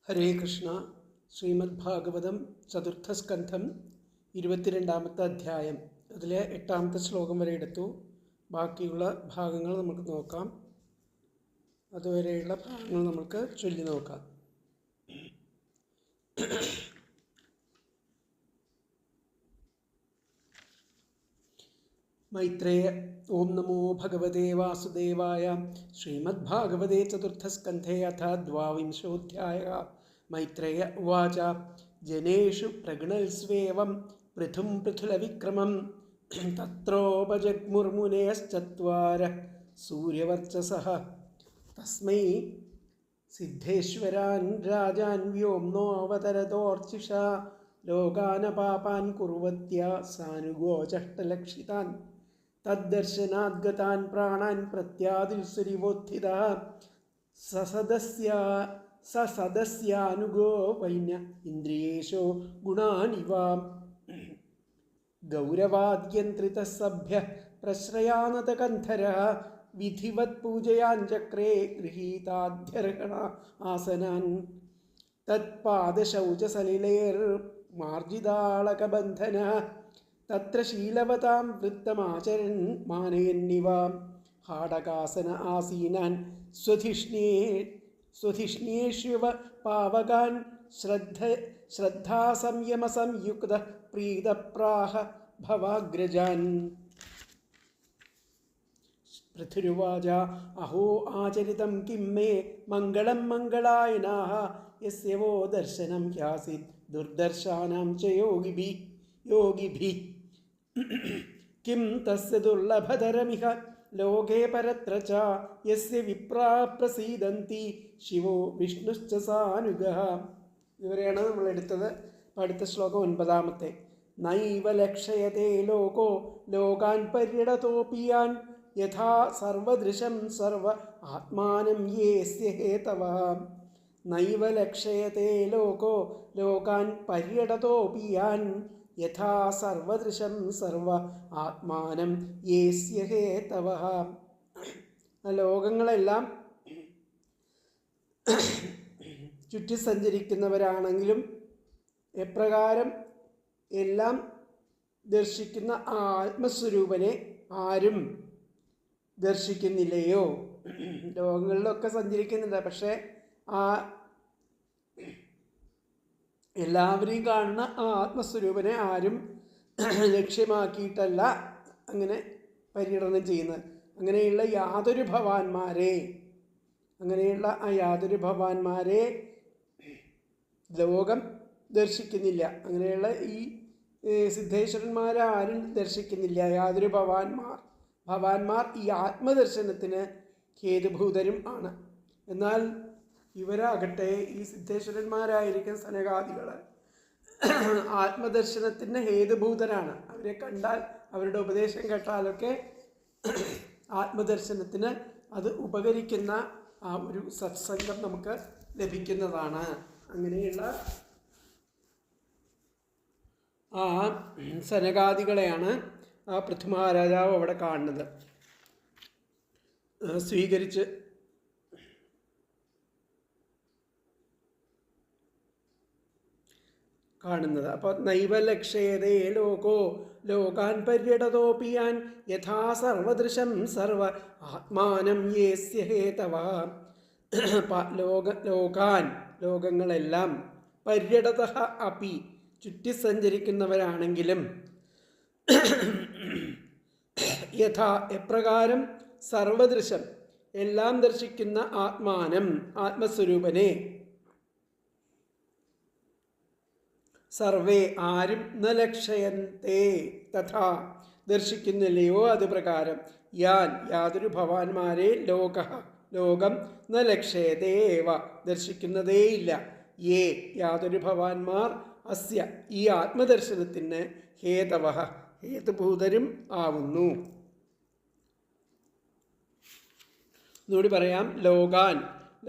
ഹരേ കൃഷ്ണ. ശ്രീമദ് ഭാഗവതം ചതുർത്ഥസ്കന്ധം 22-ാമത്തെ അധ്യായം. അതിലെ 8-ാമത്തെ ശ്ലോകം വരെ എടുത്തു. ബാക്കിയുള്ള ഭാഗങ്ങൾ നമുക്ക് നോക്കാം. അതുവരെയുള്ള ഭാഗങ്ങൾ നമുക്ക് ചൊല്ലി നോക്കാം. മൈത്രേയ. ഓം നമോ ഭഗവതേ വാസുദേവായ. ശ്രീമദ്ഭാഗവതേ ചതുർത്ഥസ്കന്ധേ അഥ ദ്വാവിംശോऽധ്യായഃ. മൈത്രേയ ഉവാച. ജനേഷു പ്രഗണൽസ്വേവം പൃഥും പൃഥുലവിക്രമം തത്രോപജഗ്മുർമുനയശ്ചത്വാരഃ സൂര്യവർച്ചസഃ. തസ്മൈ സിദ്ധേശ്വരാൻ രാജാൻ വ്യോമ്നോऽവതരതോർച്ചിഷാ ലോകാനപാപാൻ കുർവത്യ സാനുഗോചഷ്ടലക്ഷിതാൻ തദ്ദർശനാദ്ഗതാൻ പ്രാണാൻ പ്രത്യാദിൽസുരിവോത്ഥിതഃ സസദസ്യാനുഗോ വൈന്യ ഇന്ദ്രിയേഷോ ഗുണാനിവ ഗൗരവാദ്യന്ത്രിതഃ സഭ്യഃ പ്രശ്രയാനതകന്ധരഃ വിധിവത് പൂജയാഞ്ചക്രേ ഗൃഹീതാധ്യർഹണ ആസനാൻ തത്പാദശൗചസലിലൈർമാർജിതാളകബന്ധനഃ തത്ര ശീലവതാം വൃത്തമാചരൻ മാനയന്നിവ ഹാടകാസന ആസീനാൻ സ്വധിഷ്ണ്യേഷ്വ പാവകാൻ ശ്രദ്ധാസംയമസംയുക്ത പ്രീതപ്രാഹ ഭവാഗ്രജാൻ. പൃഥുരുവാച. അഹോ ആചരിതം കിം മേ മംഗളം മംഗളായനാഃ യസ്യ വോ ദർശനം ഹ്യാസിത് ദുർദർശാനാം ച യോഗിഭിഃ കിം തസ്യ ദുർലഭതരമിഹ ലോകേ പരത്ര ച യസ്യ വിപ്രാ പ്രസീദന്തി ശിവോ വിഷ്ണുശ്ച സാനുഗഃ. ഇവരെയാണ് നമ്മൾ എടുത്തത്. അടുത്ത ശ്ലോകം 9-ാമത്തെ. നൈവ ലക്ഷയതേ ലോകോ ലോകാൻ പര്യടതോപിയാൻ യഥാ സർവദൃശം സർവ ആത്മാനം യേസ്യ ഹേതവഃ. നൈവ ലക്ഷയതേ ലോകോ ലോകാൻ പര്യടതോപിയാൻ യഥാ സർവദൃശം സർവ ആത്മാനം യേസ്യ ഹേതവഃ. ലോകങ്ങളെല്ലാം ചുറ്റി സഞ്ചരിക്കുന്നവരാണെങ്കിലും എപ്രകാരം എല്ലാം ദർശിക്കുന്ന ആ ആത്മസ്വരൂപനെ ആരും ദർശിക്കുന്നില്ലയോ. ലോകങ്ങളിലൊക്കെ സഞ്ചരിക്കുന്നുണ്ട്, പക്ഷേ ആ എല്ലാവരെയും കാണുന്ന ആ ആത്മസ്വരൂപനെ ആരും ലക്ഷ്യമാക്കിയിട്ടല്ല അങ്ങനെ പര്യടനം ചെയ്യുന്നത്. അങ്ങനെയുള്ള യാതൊരു ഭവാന്മാരെ ലോകം ദർശിക്കുന്നില്ല. അങ്ങനെയുള്ള ഈ സിദ്ധേശ്വരന്മാരാരും ദർശിക്കുന്നില്ല. യാതൊരു ഭവാന്മാർ ഈ ആത്മദർശനത്തിന് ഹേതുഭൂതരും ആണ്. എന്നാൽ ഇവരാകട്ടെ, ഈ സിദ്ധേശ്വരന്മാരായിരിക്കും സനകാദികൾ, ആത്മദർശനത്തിന് ഹേതുഭൂതരാണ്. അവരെ കണ്ടാൽ, അവരുടെ ഉപദേശം കേട്ടാലൊക്കെ ആത്മദർശനത്തിന് അത് ഉപകരിക്കുന്ന ആ ഒരു സത്സംഗം നമുക്ക് ലഭിക്കുന്നതാണ്. അങ്ങനെയുള്ള ആ സനകാദികളെയാണ് ആ പൃഥ്വിമഹാരാജാവ് അവിടെ കാണുന്നത്, സ്വീകരിച്ച് കാണുന്നത്. അപ്പോൾ നൈവലക്ഷയതേ ലോകോ ലോകാൻ പര്യടതോപിയാൻ യഥാ സർവദൃശം സർവ ആത്മാനം യേസ്യ ഹേതവഃ. ലോകങ്ങളെല്ലാം പര്യടതഃ അപി ചുറ്റി സഞ്ചരിക്കുന്നവരാണെങ്കിലും യഥാ എപ്രകാരം സർവദൃശം എല്ലാം ദർശിക്കുന്ന ആത്മാനം ആത്മസ്വരൂപനെ സർവേ ആരും ന ലക്ഷയന്തേ തഥാ ദർശിക്കുന്നില്ലയോ അത് പ്രകാരം യാതൊരു ഭവാന്മാരെ ലോകം ന ലക്ഷയതേവ ദർശിക്കുന്നതേയില്ല. യാതൊരു ഭവാന്മാർ അസ്യ ഈ ആത്മദർശനത്തിന് ഹേതവഃ ഹേതുഭൂതരും ആവുന്നു. എന്നോട് പറയാം.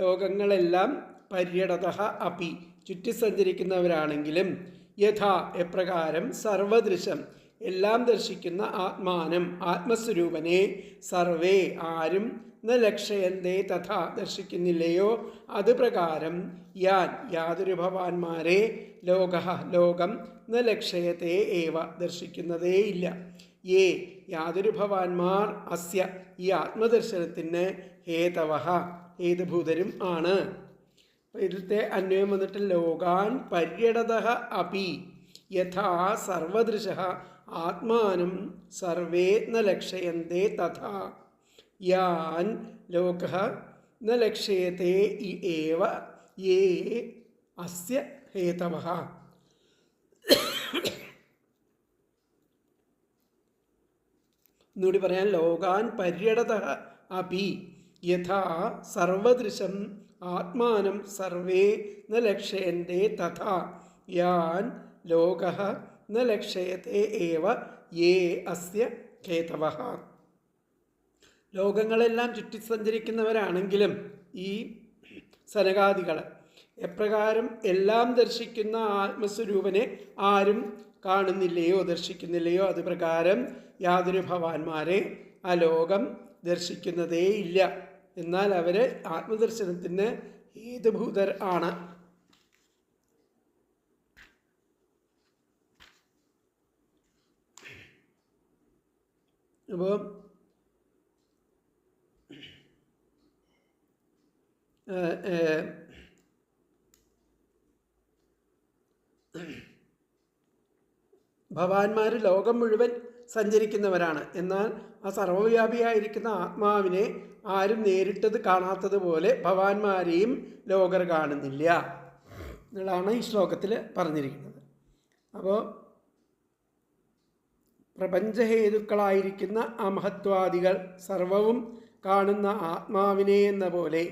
ലോകങ്ങളെല്ലാം പര്യടതഃ അപി ചുറ്റി സഞ്ചരിക്കുന്നവരാണെങ്കിലും യഥാ എപ്രകാരം സർവദൃശം എല്ലാം ദർശിക്കുന്ന ആത്മാനം ആത്മസ്വരൂപനെ സർവേ ആരും ന ലക്ഷയന്തേ തഥാ ദർശിക്കുന്നില്ലയോ അത് പ്രകാരം യാൻ യാതൊരു ഭവാന്മാരെ ലോകം ന ലക്ഷയത്തെ ഏവ ദർശിക്കുന്നതേയില്ല. യേ യാതൊരു ഭവാന്മാർ അസ്യ ഈ ആത്മദർശനത്തിന് ഹേതവഃ ഹേതുഭൂതരും ആണ്. ഇതിലത്തെ അന്വയം വന്നിട്ട് ലോകാൻ പര്യടതഃ അപി യഥാ സർവദൃശഃ ആത്മാനം സർവേ ന ലക്ഷയന്തേ തഥാ യാൻ ലോകഃ ന ലക്ഷയത്തെ ഏവ യേ അസ്യ ഹേതവഃ. എന്നൂടി പറയാൻ ലോകാൻ പര്യടതഃ അപി യഥാ സർവദൃശം ആത്മാനം സർവേ ന ലക്ഷയന്തേ തഥാ യാൻ ലോകഃ ന ലക്ഷയത്തെ ഏവ യേ അസ്യ ഹേതവഃ. ലോകങ്ങളെല്ലാം ചുറ്റി സഞ്ചരിക്കുന്നവരാണെങ്കിലും ഈ സനകാദികൾ എപ്രകാരം എല്ലാം ദർശിക്കുന്ന ആത്മസ്വരൂപനെ ആരും കാണുന്നില്ലയോ ദർശിക്കുന്നില്ലയോ അത് പ്രകാരം യാതൊരു ഭവാന്മാരെ ആ ലോകം ദർശിക്കുന്നതേയില്ല. എന്നാൽ അവർ ആത്മദർശനത്തിന് ഹേതുഭൂതർ ആണ്. അപ്പോൾ ഭവാന്മാർ ലോകം മുഴുവൻ സഞ്ചരിക്കുന്നവരാണ്. എന്നാൽ ആ സർവവ്യാപിയായിരിക്കുന്ന ആത്മാവിനെ ആരും നേരിട്ടത് കാണാത്തതുപോലെ ഭവാന്മാരെയും ലോകർ കാണുന്നില്ല എന്നുള്ളതാണ് ഈ ശ്ലോകത്തിൽ പറഞ്ഞിരിക്കുന്നത്. അപ്പോൾ പ്രപഞ്ചഹേതുക്കളായിരിക്കുന്ന ആ മഹത്വാദികൾ സർവവും കാണുന്ന ആത്മാവിനെ എന്ന പോലെ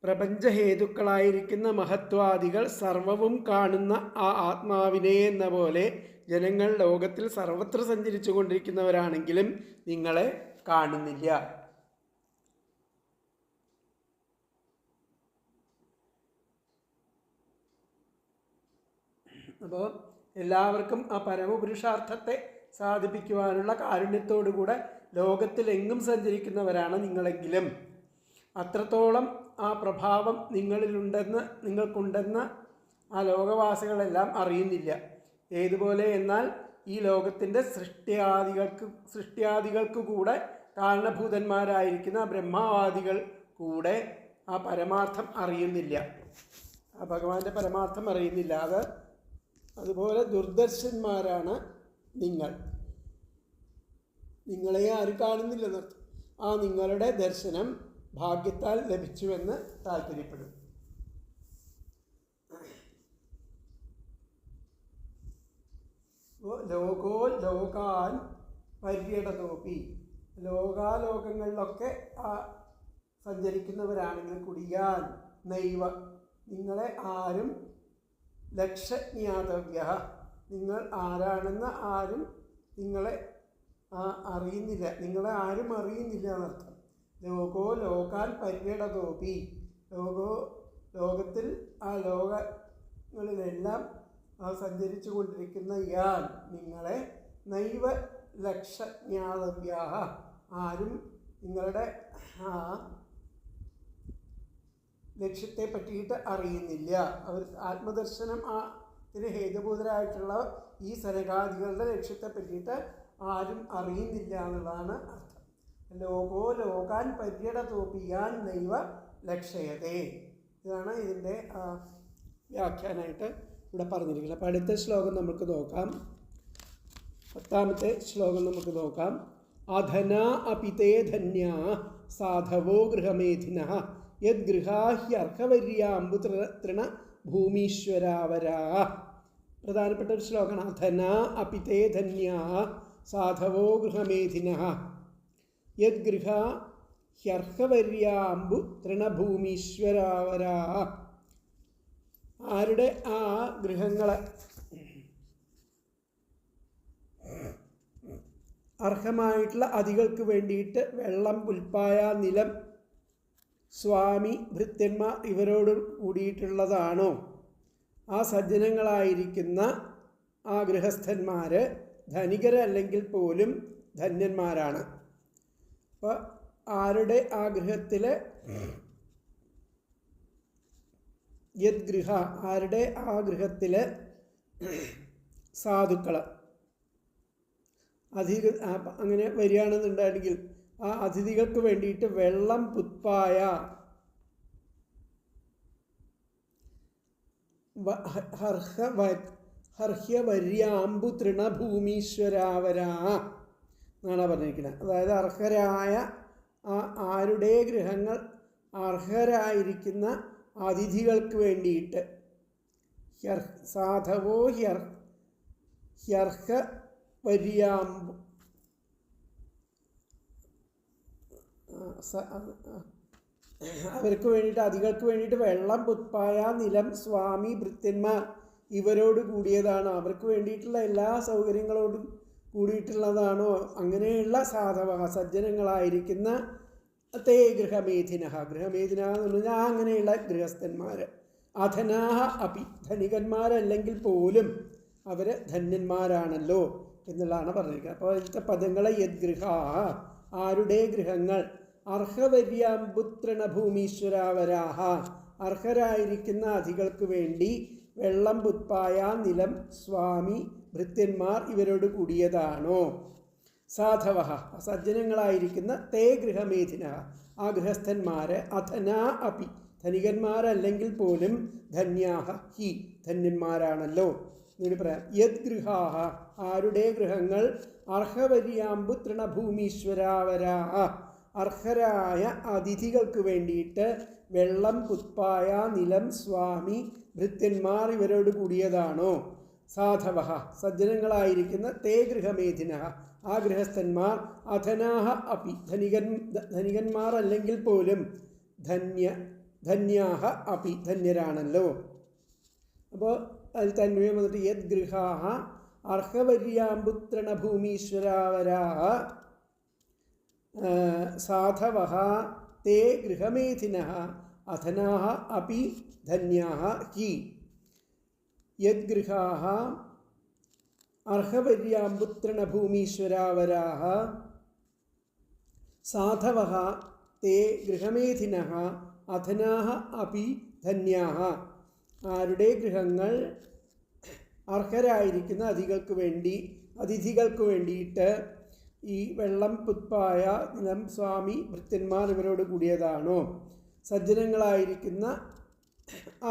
പ്രപഞ്ചഹേതുക്കളായിരിക്കുന്ന മഹത്വാദികൾ സർവവും കാണുന്ന ആ ആത്മാവിനെ എന്ന പോലെ ജനങ്ങൾ ലോകത്തിൽ സർവത്ര സഞ്ചരിച്ചു കൊണ്ടിരിക്കുന്നവരാണെങ്കിലും നിങ്ങളെ കാണുന്നില്ല. അപ്പോൾ എല്ലാവർക്കും ആ പരമപുരുഷാർത്ഥത്തെ സാധിപ്പിക്കുവാനുള്ള കാരുണ്യത്തോടുകൂടെ ലോകത്തിലെങ്ങും സഞ്ചരിക്കുന്നവരാണ് നിങ്ങളെങ്കിലും അത്രത്തോളം ആ പ്രഭാവം നിങ്ങൾക്കുണ്ടെന്ന് ആ ലോകവാസികളെല്ലാം അറിയുന്നില്ല. ഏതുപോലെ എന്നാൽ ഈ ലോകത്തിൻ്റെ സൃഷ്ടിയാദികൾക്ക് കൂടെ കാരണഭൂതന്മാരായിരിക്കുന്ന ബ്രഹ്മവാദികൾ കൂടെ ആ പരമാർത്ഥം അറിയുന്നില്ല, ആ ഭഗവാന്റെ പരമാർത്ഥം അറിയുന്നില്ല. അതുപോലെ ദുർദർശന്മാരാണ് നിങ്ങളെ ആരും കാണുന്നില്ലെന്നർത്ഥം. ആ നിങ്ങളുടെ ദർശനം ഭാഗ്യത്താൽ ലഭിച്ചുവെന്ന് താല്പര്യപ്പെടും. ലോകോ ലോകാൻ പര്യടതോപി ലോകാലോകങ്ങളിലൊക്കെ സഞ്ചരിക്കുന്നവരാണെങ്കിൽ കുടിയാൻ നൈവ നിങ്ങളെ ആരും ലക്ഷജ്ഞാതവ്യ നിങ്ങൾ ആരാണെന്ന് ആരും നിങ്ങളെ അറിയുന്നില്ല, നിങ്ങളെ ആരും അറിയുന്നില്ല എന്നർത്ഥം. ലോകോ ലോകാൻ പര്യടതോപി ലോകത്തിൽ ആ ലോകങ്ങളിലെല്ലാം സഞ്ചരിച്ചു കൊണ്ടിരിക്കുന്ന യാൻ നിങ്ങളെ നൈവ ലക്ഷജ്ഞാതവ്യ ആരും നിങ്ങളുടെ ലക്ഷ്യത്തെ പറ്റിയിട്ട് അറിയുന്നില്ല. അവർ ആത്മദർശനം ഇതിന് ഹേതുഭൂതരായിട്ടുള്ള ഈ സനകാദികളുടെ ലക്ഷ്യത്തെ പറ്റിയിട്ട് ആരും അറിയുന്നില്ല എന്നുള്ളതാണ് അർത്ഥം. ലോകോ ലോകാൻ പര്യടതോപിയാൻ നൈവ ലക്ഷയതേ. ഇതാണ് ഇതിൻ്റെ വ്യാഖ്യാനമായിട്ട് ഇവിടെ പറഞ്ഞിരിക്കുന്നത്. അപ്പോൾ അടുത്ത ശ്ലോകം നമുക്ക് നോക്കാം. 10ാമത്തെ ശ്ലോകം നമുക്ക് നോക്കാം. അധന അപിതേ ധന്യ സാധവോ ഗൃഹമേധിന യദ്ഗൃഹാഹ്യർഹവര്യാംബു തൃണ ഭൂമീശ്വരാവരാ. പ്രധാനപ്പെട്ട ഒരു ശ്ലോകമാണ്. അധന അപിതേ ധന്യ സാധവോ ഗൃഹമേധിന യദ്ഗൃഹാഹ്യർഹവര്യാംബു തൃണഭൂമീശ്വരാവരാ. ആരുടെ ആ ഗൃഹങ്ങളെ അർഹമായിട്ടുള്ള അതികൾക്ക് വേണ്ടിയിട്ട് വെള്ളം, പുൽപ്പായ, നിലം, സ്വാമി, ഭൃത്യന്മാർ ഇവരോട് കൂടിയിട്ടുള്ളതാണോ ആ സജ്ജനങ്ങളായിരിക്കുന്ന ആ ഗൃഹസ്ഥന്മാർ ധനികരല്ലെങ്കിൽ പോലും ധന്യന്മാരാണ്. അപ്പോൾ ആരുടെ ആ ഗൃഹത്തിൽ യദ്ഗൃഹ ആരുടെ ആ ഗൃഹത്തിൽ സാധുക്കൾ അങ്ങനെ വരികയാണെന്നുണ്ടെങ്കിൽ ആ അതിഥികൾക്ക് വേണ്ടിയിട്ട് വെള്ളം പുത്പായ ഹർഹ്യവര്യാമ്പു തൃണഭൂമീശ്വരാവരാ എന്നാണ് പറഞ്ഞിരിക്കുന്നത്. അതായത് അർഹരായ ആരുടെ ഗൃഹങ്ങൾ അർഹരായിരിക്കുന്ന അതിഥികൾക്ക് വേണ്ടിയിട്ട് സാധവോ ഹ്യർഹ വര്യാമ്പു അവർക്ക് വേണ്ടിയിട്ട് അതിഥികൾക്ക് വേണ്ടിയിട്ട് വെള്ളം പുത്പായ നിലം സ്വാമി ഭൃത്യന്മാർ ഇവരോട് കൂടിയതാണോ, അവർക്ക് വേണ്ടിയിട്ടുള്ള എല്ലാ സൗകര്യങ്ങളോടും കൂടിയിട്ടുള്ളതാണോ അങ്ങനെയുള്ള സാധവ സജ്ജനങ്ങളായിരിക്കുന്ന തേ ഗൃഹമേധിന എന്ന് പറഞ്ഞാൽ അങ്ങനെയുള്ള ഗൃഹസ്ഥന്മാർ അധനാഹ അപി ധനികന്മാരല്ലെങ്കിൽ പോലും അവർ ധന്യന്മാരാണല്ലോ എന്നുള്ളതാണ് പറഞ്ഞിരിക്കുന്നത്. അപ്പോൾ അതിലത്തെ പദങ്ങൾ യദ്ഗൃഹ ആരുടെ ഗൃഹങ്ങൾ അർഹവര്യാമ്പുത്രണഭൂമീശ്വരാവരാഹ അർഹരായിരിക്കുന്ന അതിഥികൾക്ക് വേണ്ടി വെള്ളം പുത്പായ നിലം സ്വാമി ഭൃത്യന്മാർ ഇവരോട് കൂടിയതാണോ. സാധവ സജ്ജനങ്ങളായിരിക്കുന്ന തേ ഗൃഹമേധിന ആ ഗൃഹസ്ഥന്മാർ അധനാ അപി ധനികന്മാരല്ലെങ്കിൽ പോലും ധന്യാഹ ഹി ധന്യന്മാരാണല്ലോ. എന്നിട്ട് പറയാം യദ്ഗൃഹാഹ ആരുടെ ഗൃഹങ്ങൾ അർഹവര്യാമ്പു തൃണഭൂമീശ്വരാവരാഹ അർഹരായ അതിഥികൾക്ക് വേണ്ടിയിട്ട് വെള്ളം പുത്പായ നിലം സ്വാമി ഭൃത്യന്മാർ ഇവരോട് കൂടിയതാണോ. സാധവ സജ്ജനങ്ങളായിരിക്കുന്ന തേ ഗൃഹമേധിന ആ ഗൃഹസ്ഥന്മാർ അധനാഹ അപി ധനികന്മാർ അല്ലെങ്കിൽ പോലും ധന്യാഹ അപി ധന്യരാണല്ലോ. അപ്പോൾ അതിൽ തന്വയം വന്നിട്ട് യദ്ഗൃഹാഹ അർഹവര്യാമ്പുത്രണഭൂമീശ്വരാവരാഹ സാധവ തേ ഗൃഹമേധിന അധനാഹ അപി ധന്യാഹ ഹി. യദ്ഗൃഹാഹ അർഹവര്യാമ്പുത്രണഭൂമീശ്വരാവരാഹ സാധവ തേ ഗൃഹമേധിന അധനാഹ അപി ധന്യാഹ ആരുടെ ഗൃഹങ്ങൾ അർഹരായിരിക്കുന്ന അതിഥികൾക്ക് വേണ്ടിയിട്ട് ഈ വെള്ളം പുത്പായ നിലം സ്വാമി ഭൃത്യന്മാർ ഇവരോട് കൂടിയതാണോ. സജ്ജനങ്ങളായിരിക്കുന്ന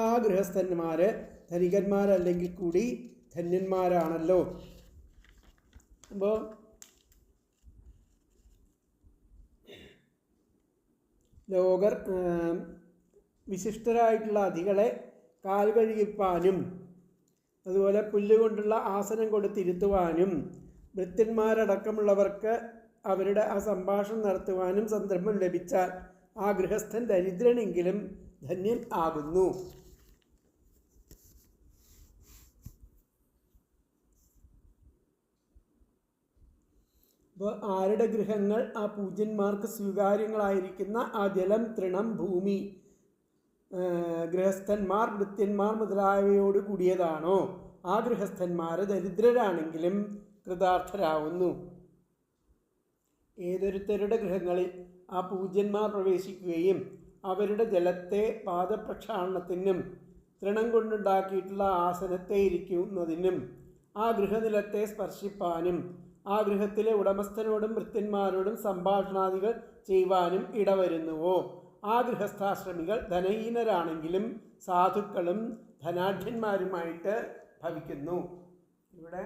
ആ ഗൃഹസ്ഥന്മാർ ധനികന്മാരല്ലെങ്കിൽ കൂടി ധന്യന്മാരാണല്ലോ. അപ്പോൾ ലോകർ വിശിഷ്ടരായിട്ടുള്ള അതികളെ കാൽ കഴുകിപ്പാനും അതുപോലെ പുല്ലുകൊണ്ടുള്ള ആസനം കൊടുത്തിരുത്തുവാനും ഭൃത്യന്മാരടക്കമുള്ളവർക്ക് അവരുടെ ആ സംഭാഷണം നടത്തുവാനും സന്ദർഭം ലഭിച്ചാൽ ആ ഗൃഹസ്ഥൻ ദരിദ്രനെങ്കിലും ധന്യൻ ആകുന്നു. അപ്പോൾ ആരുടെ ഗൃഹങ്ങൾ ആ പൂജ്യന്മാർക്ക് സ്വീകാര്യങ്ങളായിരിക്കുന്ന ആ ജലം തൃണം ഭൂമി ഗൃഹസ്ഥന്മാർ ഭൃത്യന്മാർ മുതലായവയോട് കൂടിയതാണോ ആ ഗൃഹസ്ഥന്മാർ ദരിദ്രരാണെങ്കിലും കൃതാർത്ഥരാവുന്നു. ഏതൊരുത്തരുടെ ഗൃഹങ്ങളിൽ ആ പൂജ്യന്മാർ പ്രവേശിക്കുകയും അവരുടെ ജലത്തെ പാദപ്രക്ഷാളനത്തിനും തൃണം കൊണ്ടുണ്ടാക്കിയിട്ടുള്ള ആസനത്തെ ഇരിക്കുന്നതിനും ആ ഗൃഹനിലത്തെ സ്പർശിപ്പാനും ആ ഗൃഹത്തിലെ ഉടമസ്ഥനോടും ഭൃത്യന്മാരോടും സംഭാഷണാദികൾ ചെയ്യുവാനും ഇടവരുന്നുവോ ആ ഗൃഹസ്ഥാശ്രമികൾ ധനഹീനരാണെങ്കിലും സാധുക്കളും ധനാഢ്യന്മാരുമായിട്ട് ഭവിക്കുന്നു. ഇവിടെ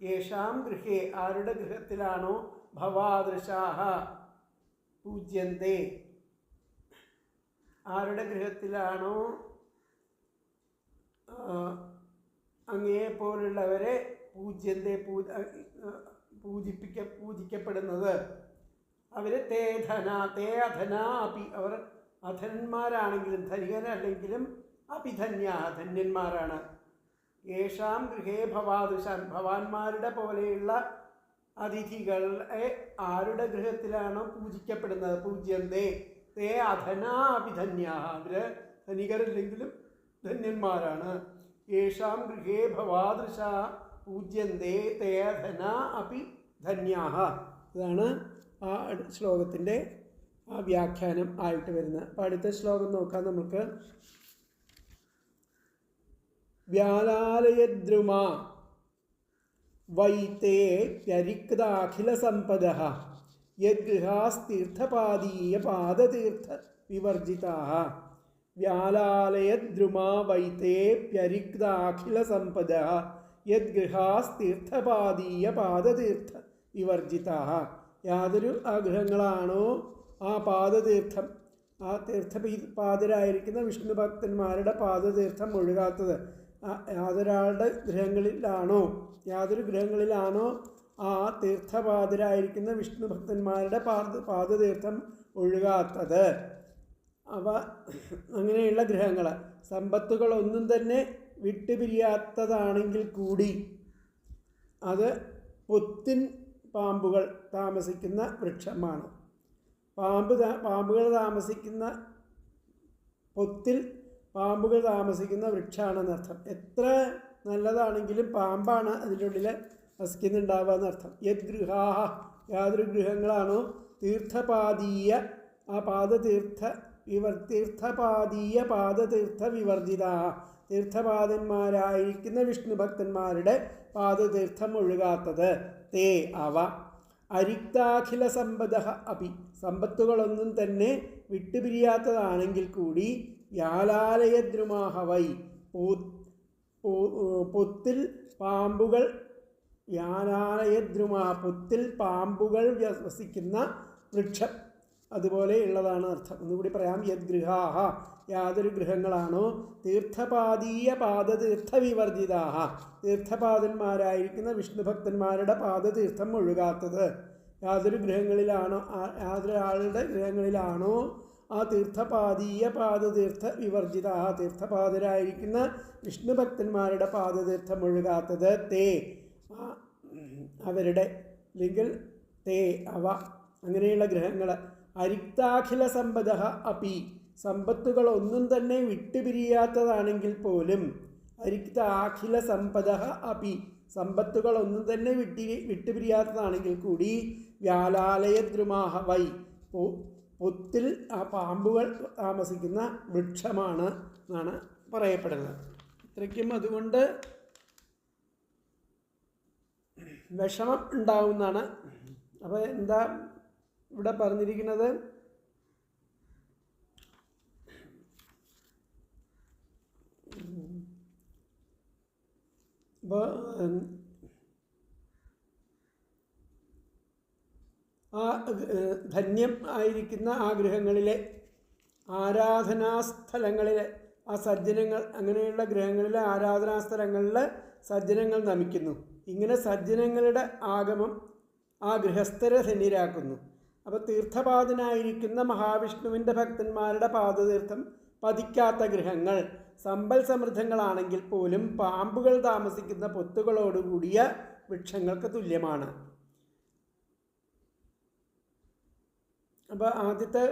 യേഷാം ഗൃഹേ ആരുടെ ഗൃഹത്തിലാണോ ഭവാദൃശാഹ പൂജ്യന്തേ ആരുടെ ഗൃഹത്തിലാണോ അങ്ങയെപ്പോലുള്ളവരെ പൂജ്യന്തേ പൂജിക്കപ്പെടുന്നത് അവർ തേ അധനാ അപി അവർ അധന്മാരാണെങ്കിലും ധനികരല്ലെങ്കിലും ധന്യന്മാരാണ്. യേഷാം ഗൃഹേ ഭവാദൃശാൻ ഭവാന്മാരുടെ പോലെയുള്ള അതിഥികളെ ആരുടെ ഗൃഹത്തിലാണോ പൂജിക്കപ്പെടുന്നത് പൂജ്യന്തേ തേ അധനാ അഭിധന്യാ അവർ ധനികരല്ലെങ്കിലും ധന്യന്മാരാണ്. യേഷാം ഗൃഹേ ഭവാദൃശ പൂജ്യന്തേ തേ അധനാ അപി ധന്യാ. ഇതാണ് ആ ശ്ലോകത്തിൻ്റെ ആ വ്യാഖ്യാനം ആയിട്ട് വരുന്നത്. അപ്പോൾ അടുത്ത ശ്ലോകം നോക്കാം നമുക്ക്. വ്യാലാലയദ്രുമ വൈത്തേ പ്യരിക്താഖില സമ്പദഃ യദ്ഗൃഹാസ്തീർത്ഥപാദീയ പാദതീർത്ഥ വിവർജിതാഃ. വ്യാലാലയദ്രുമാ വൈത്തേ പ്യരിക്താഖില സമ്പദഃ യദ്ഗൃഹാസ്തീർത്ഥപാദീയ പാദതീർത്ഥ വിവർജിതാഃ. യാതൊരു ആഗ്രഹങ്ങളാണോ ആ പാദതീർത്ഥം, ആ തീർത്ഥപാദരായിരിക്കുന്ന വിഷ്ണു ഭക്തന്മാരുടെ പാദതീർത്ഥം ഒഴുകാത്തത്, യാതൊരു ഗ്രഹങ്ങളിലാണോ ആ തീർത്ഥപാദരായിരിക്കുന്ന വിഷ്ണു ഭക്തന്മാരുടെ പാദതീർത്ഥം ഒഴുകാത്തത്, അങ്ങനെയുള്ള ഗ്രഹങ്ങൾ സമ്പത്തുകളൊന്നും തന്നെ വിട്ടുപിരിയാത്തതാണെങ്കിൽ കൂടി അത് പൊത്തിൻ പാമ്പുകൾ താമസിക്കുന്ന വൃക്ഷമാണ്. പാമ്പുകൾ താമസിക്കുന്ന പൊത്തിൽ പാമ്പുകൾ താമസിക്കുന്ന വൃക്ഷമാണെന്നർത്ഥം. എത്ര നല്ലതാണെങ്കിലും പാമ്പാണ് അതിനുള്ളിൽ വസിക്കുന്നുണ്ടാവുക എന്നർത്ഥം. യദ്ഗൃഹാഹ, യാതൊരു ഗൃഹങ്ങളാണോ തീർത്ഥപാദീയ ആ തീർത്ഥപാദീയ പാദതീർത്ഥ വിവർജിതാഹ, തീർത്ഥപാദന്മാരായിരിക്കുന്ന വിഷ്ണു ഭക്തന്മാരുടെ പാദതീർത്ഥം ഒഴുകാത്തത്, തേ അവ അരിക്താഖില സമ്പദഃ അപി, സമ്പത്തുകളൊന്നും തന്നെ വിട്ടുപിരിയാത്തതാണെങ്കിൽ കൂടി വ്യാലാലയദ്രുമാഹ വൈ, പൊത്തിൽ പാമ്പുകൾ, വ്യാലാലയദ്രുമാ പൊത്തിൽ പാമ്പുകൾ വസിക്കുന്ന വൃക്ഷം അതുപോലെയുള്ളതാണ് അർത്ഥം. ഒന്നുകൂടി പറയാം. യദ്ഗൃഹാഹ, യാതൊരു ഗൃഹങ്ങളാണോ തീർത്ഥപാദീയ പാദതീർത്ഥ വിവർജിതാഹ, തീർത്ഥപാദന്മാരായിരിക്കുന്ന വിഷ്ണു ഭക്തന്മാരുടെ പാദതീർത്ഥം ഒഴുകാത്തത്, യാതൊരാളുടെ ഗൃഹങ്ങളിലാണോ ആ തീർത്ഥപാദീയ പാദതീർത്ഥ വിവർജിതാഹ, തീർത്ഥപാദരായിരിക്കുന്ന വിഷ്ണു ഭക്തന്മാരുടെ പാദതീർത്ഥം ഒഴുകാത്തത്, തേ അവരുടെ, അല്ലെങ്കിൽ തേ അവ, അങ്ങനെയുള്ള ഗ്രഹങ്ങൾ. അരിക്താഖില സമ്പദഃ അപി, സമ്പത്തുകളൊന്നും തന്നെ വിട്ടുപിരിയാത്തതാണെങ്കിൽ പോലും, അരിക്താഖില സമ്പദഃ അപി, സമ്പത്തുകളൊന്നും തന്നെ വിട്ടുപിരിയാത്തതാണെങ്കിൽ കൂടി വ്യാലാലയദ്രുമാഹ വൈ, പൊത്തിൽ ആ പാമ്പുകൾ താമസിക്കുന്ന വൃക്ഷമാണ് എന്നാണ് പറയപ്പെടുന്നത്. ഇത്രയ്ക്കും അതുകൊണ്ട് വിഷമം ഉണ്ടാവുന്നതാണ്. അപ്പോൾ എന്താ ഇവിടെ പറഞ്ഞിരിക്കുന്നത്? അപ്പോൾ ആ ധന്യം ആയിരിക്കുന്ന ആ ഗൃഹങ്ങളിലെ ആരാധനാസ്ഥലങ്ങളിലെ ആ സജ്ജനങ്ങൾ, അങ്ങനെയുള്ള ഗ്രഹങ്ങളിലെ ആരാധനാസ്ഥലങ്ങളിൽ സജ്ജനങ്ങൾ നമിക്കുന്നു. ഇങ്ങനെ സജ്ജനങ്ങളുടെ ആഗമം ആ ഗൃഹസ്ഥരെ ധന്യരാക്കുന്നു. അപ്പോൾ തീർത്ഥപാദനായിരിക്കുന്ന മഹാവിഷ്ണുവിൻ്റെ ഭക്തന്മാരുടെ പാദതീർത്ഥം പതിക്കാത്ത ഗൃഹങ്ങൾ സമ്പൽ സമൃദ്ധങ്ങളാണെങ്കിൽ പോലും പാമ്പുകൾ താമസിക്കുന്ന പൊത്തുകളോടുകൂടിയ വൃക്ഷങ്ങൾക്ക് തുല്യമാണ്. അപ്പോൾ ആദ്യത്തെ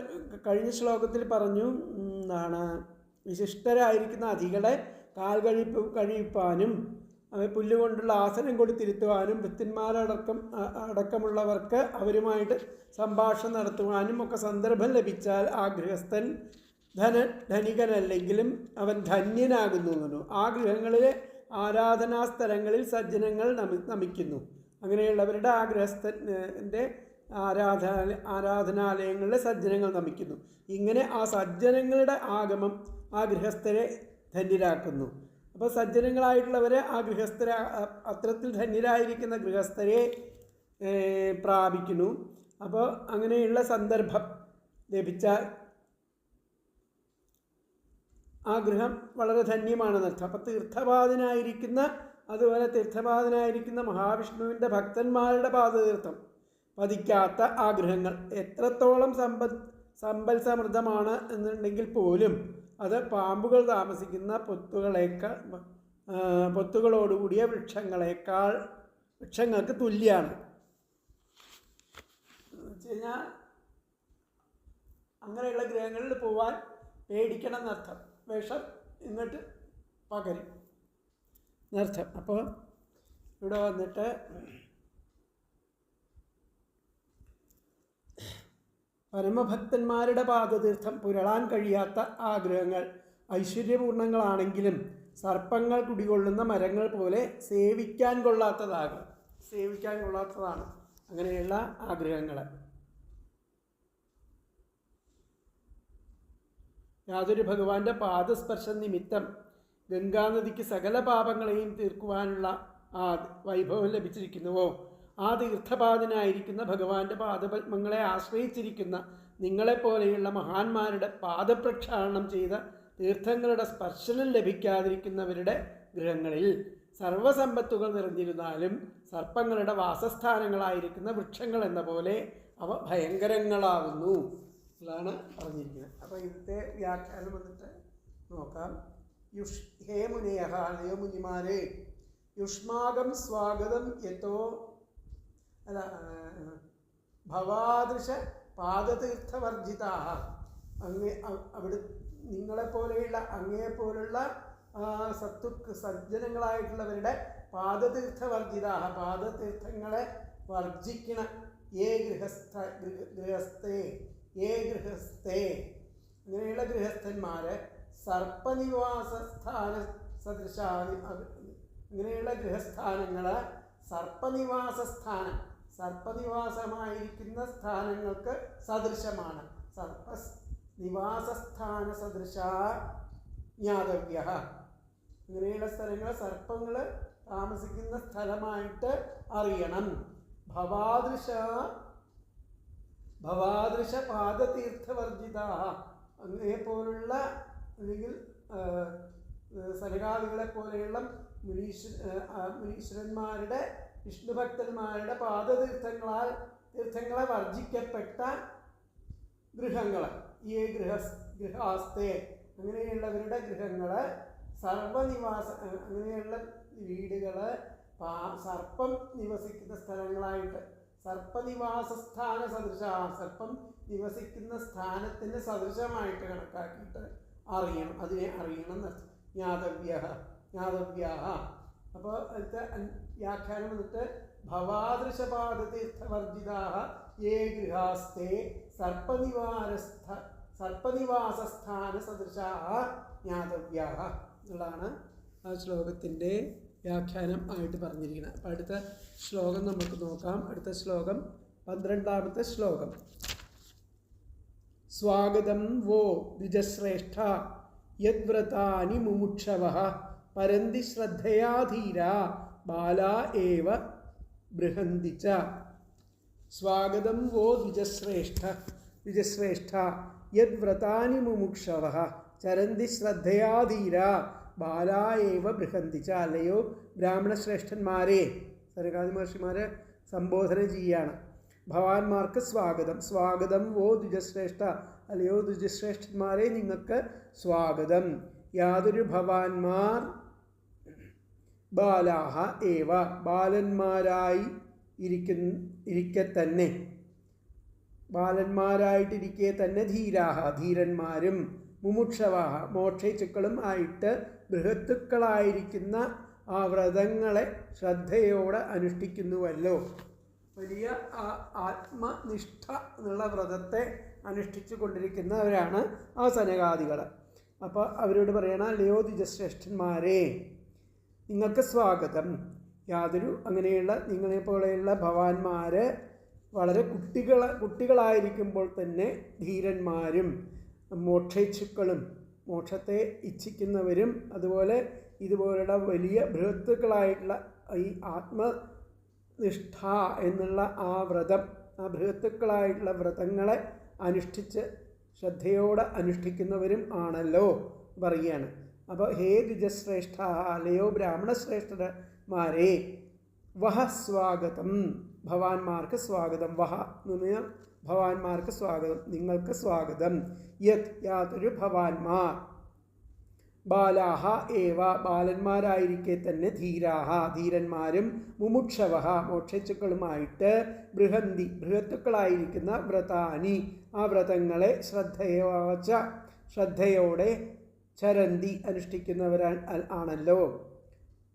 കഴിഞ്ഞ ശ്ലോകത്തിൽ പറഞ്ഞു, എന്താണ്, വിശിഷ്ടരായിരിക്കുന്ന അതികളെ കാൽ കഴിപ്പാനും പുല്ലുകൊണ്ടുള്ള ആസനം കൊടുത്തിരുത്തുവാനും ഭൃത്യന്മാരടക്കമുള്ളവർക്ക് അവരുമായിട്ട് സംഭാഷണം നടത്തുവാനും ഒക്കെ സന്ദർഭം ലഭിച്ചാൽ ആ ഗൃഹസ്ഥൻ ധനികനല്ലെങ്കിലും അവൻ ധന്യനാകുന്നു എന്നു. ആ ഗൃഹങ്ങളിലെ ആരാധനാസ്ഥലങ്ങളിൽ സജ്ജനങ്ങൾ നമിക്കുന്നു. അങ്ങനെയുള്ളവരുടെ ആ ഗൃഹസ്ഥൻ്റെ ആരാധനാലയങ്ങളിലെ സജ്ജനങ്ങൾ നമിക്കുന്നു. ഇങ്ങനെ ആ സജ്ജനങ്ങളുടെ ആഗമം ആ ഗൃഹസ്ഥരെ ധന്യരാക്കുന്നു. അപ്പോൾ സജ്ജനങ്ങളായിട്ടുള്ളവരെ ആ ഗൃഹസ്ഥരെ, അത്തരത്തിൽ ധന്യരായിരിക്കുന്ന ഗൃഹസ്ഥരെ പ്രാപിക്കുന്നു. അപ്പോൾ അങ്ങനെയുള്ള സന്ദർഭം ലഭിച്ചാൽ ആ ഗൃഹം വളരെ ധന്യമാണെന്നർത്ഥം. അപ്പോൾ തീർത്ഥപാദനായിരിക്കുന്ന മഹാവിഷ്ണുവിൻ്റെ ഭക്തന്മാരുടെ പാദതീർത്ഥം പതിക്കാത്ത ആ ഗൃഹങ്ങൾ എത്രത്തോളം സമ്പൽ സമൃദ്ധമാണ് എന്നുണ്ടെങ്കിൽ പോലും അത് പാമ്പുകൾ താമസിക്കുന്ന പൊത്തുകളോടുകൂടിയ വൃക്ഷങ്ങൾക്ക് തുല്യമാണ്. എന്ന് വെച്ച് കഴിഞ്ഞാൽ അങ്ങനെയുള്ള ഗ്രഹങ്ങളിൽ പോവാൻ പേടിക്കണം എന്നർത്ഥം. വിഷം ഇങ്ങോട്ട് പകരും എന്നർത്ഥം. അപ്പോൾ ഇവിടെ വന്നിട്ട് പരമഭക്തന്മാരുടെ പാദതീർത്ഥം പുരളാൻ കഴിയാത്ത ആഗ്രഹങ്ങൾ ഐശ്വര്യപൂർണ്ണങ്ങളാണെങ്കിലും സർപ്പങ്ങൾ കുടികൊള്ളുന്ന മരങ്ങൾ പോലെ സേവിക്കാൻ കൊള്ളാത്തതാണ് അങ്ങനെയുള്ള ആഗ്രഹങ്ങൾ. യാതൊരു ഭഗവാന്റെ പാദസ്പർശം നിമിത്തം ഗംഗാനദിക്ക് സകല പാപങ്ങളെയും തീർക്കുവാനുള്ള ആ വൈഭവം ലഭിച്ചിരിക്കുന്നുവോ, ആ തീർത്ഥപാദനായിരിക്കുന്ന ഭഗവാന്റെ പാദപത്മങ്ങളെ ആശ്രയിച്ചിരിക്കുന്ന നിങ്ങളെപ്പോലെയുള്ള മഹാന്മാരുടെ പാദപ്രക്ഷാളനം ചെയ്ത തീർത്ഥങ്ങളുടെ സ്പർശനം ലഭിക്കാതിരിക്കുന്നവരുടെ ഗൃഹങ്ങളിൽ സർവസമ്പത്തുകൾ നിറഞ്ഞിരുന്നാലും സർപ്പങ്ങളുടെ വാസസ്ഥാനങ്ങളായിരിക്കുന്ന വൃക്ഷങ്ങൾ എന്ന പോലെ അവ ഭയങ്കരങ്ങളാകുന്നു എന്നാണ് പറഞ്ഞിരിക്കുന്നത്. അപ്പോൾ ഇന്നത്തെ വ്യാഖ്യാനം വന്നിട്ട് നോക്കാം. ഹേ മുനയഃ, അല്ലയോ മുനിമാരെ, യുഷ്മാകം സ്വാഗതം യതോ ഭവാദൃശ പാദതീർത്ഥവർജിതാഃ, അവിടെ നിങ്ങളെപ്പോലെയുള്ള അങ്ങയെപ്പോലുള്ള സജ്ജനങ്ങളായിട്ടുള്ളവരുടെ പാദതീർത്ഥവർജിതാഃ, പാദതീർത്ഥങ്ങളെ വർജിക്കണ ഗൃഹസ്ഥേ അങ്ങനെയുള്ള ഗൃഹസ്ഥന്മാരെ സർപ്പനിവാസസ്ഥാന സദൃശാനി, അങ്ങനെയുള്ള ഗൃഹസ്ഥാനങ്ങൾ സർപ്പനിവാസമായിരിക്കുന്ന സ്ഥാനങ്ങൾക്ക് സദൃശമാണ്. സർപ്പനിവാസസ്ഥാന സദൃശ ജ്ഞാതവ്യ, അങ്ങനെയുള്ള സ്ഥലങ്ങൾ സർപ്പങ്ങൾ താമസിക്കുന്ന സ്ഥലമായിട്ട് അറിയണം. ഭവാദൃശ പാദതീർത്ഥവർജിതാഃ, അങ്ങനെപ്പോലുള്ള അല്ലെങ്കിൽ സനകാദികളെ പോലെയുള്ള മുനീശ്വരന്മാരുടെ വിഷ്ണുഭക്തന്മാരുടെ തീർത്ഥങ്ങളെ വർജിക്കപ്പെട്ട ഗൃഹങ്ങൾ, ഈ ഗൃഹാസ്തേ അങ്ങനെയുള്ളവരുടെ ഗൃഹങ്ങൾ, അങ്ങനെയുള്ള വീടുകൾ സർപ്പം നിവസിക്കുന്ന സ്ഥലങ്ങളായിട്ട് സർപ്പനിവാസസ്ഥാന സദൃശ, സർപ്പം നിവസിക്കുന്ന സ്ഥാനത്തിന് സദൃശമായിട്ട് കണക്കാക്കിയിട്ട് അറിയണം, അതിനെ അറിയണം. ജ്ഞാതവ്യാഹ. അപ്പോൾ അടുത്ത വ്യാഖ്യാനം വന്നിട്ട് ഭവാദൃശപാദതീർത്ഥവർജിതാഃ യേ ഗൃഹാസ്തേ സർപ്പനിവാസസ്ഥാന സദൃശാഃ ജ്ഞാതവ്യാഃ എന്നുള്ളതാണ് ആ ശ്ലോകത്തിൻ്റെ വ്യാഖ്യാനം ആയിട്ട് പറഞ്ഞിരിക്കുന്നത്. അപ്പോൾ അടുത്ത ശ്ലോകം നമുക്ക് നോക്കാം. അടുത്ത ശ്ലോകം 12ാമത്തെ ശ്ലോകം. സ്വാഗതം വോ ദ്വിജശ്രേഷ്ഠ യദ്വ്രതാനി മുമുക്ഷവഃ പരന്തി ശ്രദ്ധയാ ധീരാ ബാലാ ഏവ ബൃഹന്തി ച. സ്വാഗതം വോ ദ്വിജശ്രേഷ്ഠ യദ്വ്രതാനി മുമുക്ഷവഃ ചരന്തി ശ്രദ്ധയാ ധീരാ ബാലാ ഏവ ബൃഹന്തി ച. അല്ലയോ ബ്രാഹ്മണശ്രേഷ്ഠന്മാരെ, സനകാദി മഹർഷിമാരെ സംബോധന ചെയ്യുകയാണ്. ഭവാന്മാർക്ക് സ്വാഗതം. സ്വാഗതം വോ ദ്വിജശ്രേഷ്ഠ, അല്ലയോ ദ്വിജശ്രേഷ്ഠന്മാരെ നിങ്ങൾക്ക് സ്വാഗതം. യാതൊരു ഭവാന്മാർ ബാലാഹ ഏവ ബാലന്മാരായി ബാലന്മാരായിട്ടിരിക്കെ തന്നെ ധീരാഹ ധീരന്മാരും മുമുക്ഷവാഹ മോക്ഷേച്ഛുക്കളും ആയിട്ട് ബൃഹത്തുക്കളായിരിക്കുന്ന ആ വ്രതങ്ങളെ ശ്രദ്ധയോടെ അനുഷ്ഠിക്കുന്നുവല്ലോ. വലിയ ആത്മനിഷ്ഠ എന്നുള്ള വ്രതത്തെ അനുഷ്ഠിച്ചു കൊണ്ടിരിക്കുന്നവരാണ് ആ സനകാദികൾ. അപ്പോൾ അവരോട് പറയണം, അല്ലയോ ദ്വിജശ്രേഷ്ഠന്മാരെ നിങ്ങൾക്ക് സ്വാഗതം. യാതൊരു അങ്ങനെയുള്ള നിങ്ങളെപ്പോലെയുള്ള ഭവാന്മാർ വളരെ കുട്ടികളായിരിക്കുമ്പോൾ തന്നെ ധീരന്മാരും മോക്ഷേച്ഛുക്കളും മോക്ഷത്തെ ഇച്ഛിക്കുന്നവരും അതുപോലെ ഇതുപോലുള്ള വലിയ ബൃഹത്തുക്കളായിട്ടുള്ള ഈ ആത്മനിഷ്ഠ എന്നുള്ള ആ വ്രതം, ആ ബൃഹത്തുക്കളായിട്ടുള്ള വ്രതങ്ങളെ അനുഷ്ഠിച്ച് ശ്രദ്ധയോടെ അനുഷ്ഠിക്കുന്നവരും ആണല്ലോ പറയുകയാണ്. അപ്പോൾ ഹേ ദ്വിജശ്രേഷ്ഠ, അല്ലയോ ബ്രാഹ്മണശ്രേഷ്ഠന്മാരെ, വഹ സ്വാഗതം ഭവാന്മാർക്ക് സ്വാഗതം. വഹ എന്ന് പറഞ്ഞാൽ ഭവാന്മാർക്ക് സ്വാഗതം, നിങ്ങൾക്ക് സ്വാഗതം. യാതൊരു ഭവാന്മാർ ബാലാഹ ഏവ ബാലന്മാരായിരിക്കെ തന്നെ ധീരാഹ ധീരന്മാരും മുമുക്ഷവഹ മോക്ഷേച്ഛുക്കളുമായിട്ട് ബൃഹത്തുക്കളായിരിക്കുന്ന വ്രതാനി ആ വ്രതങ്ങളെ ശ്രദ്ധയോടെ ചരന്തി അനുഷ്ഠിക്കുന്നവരാണല്ലോ.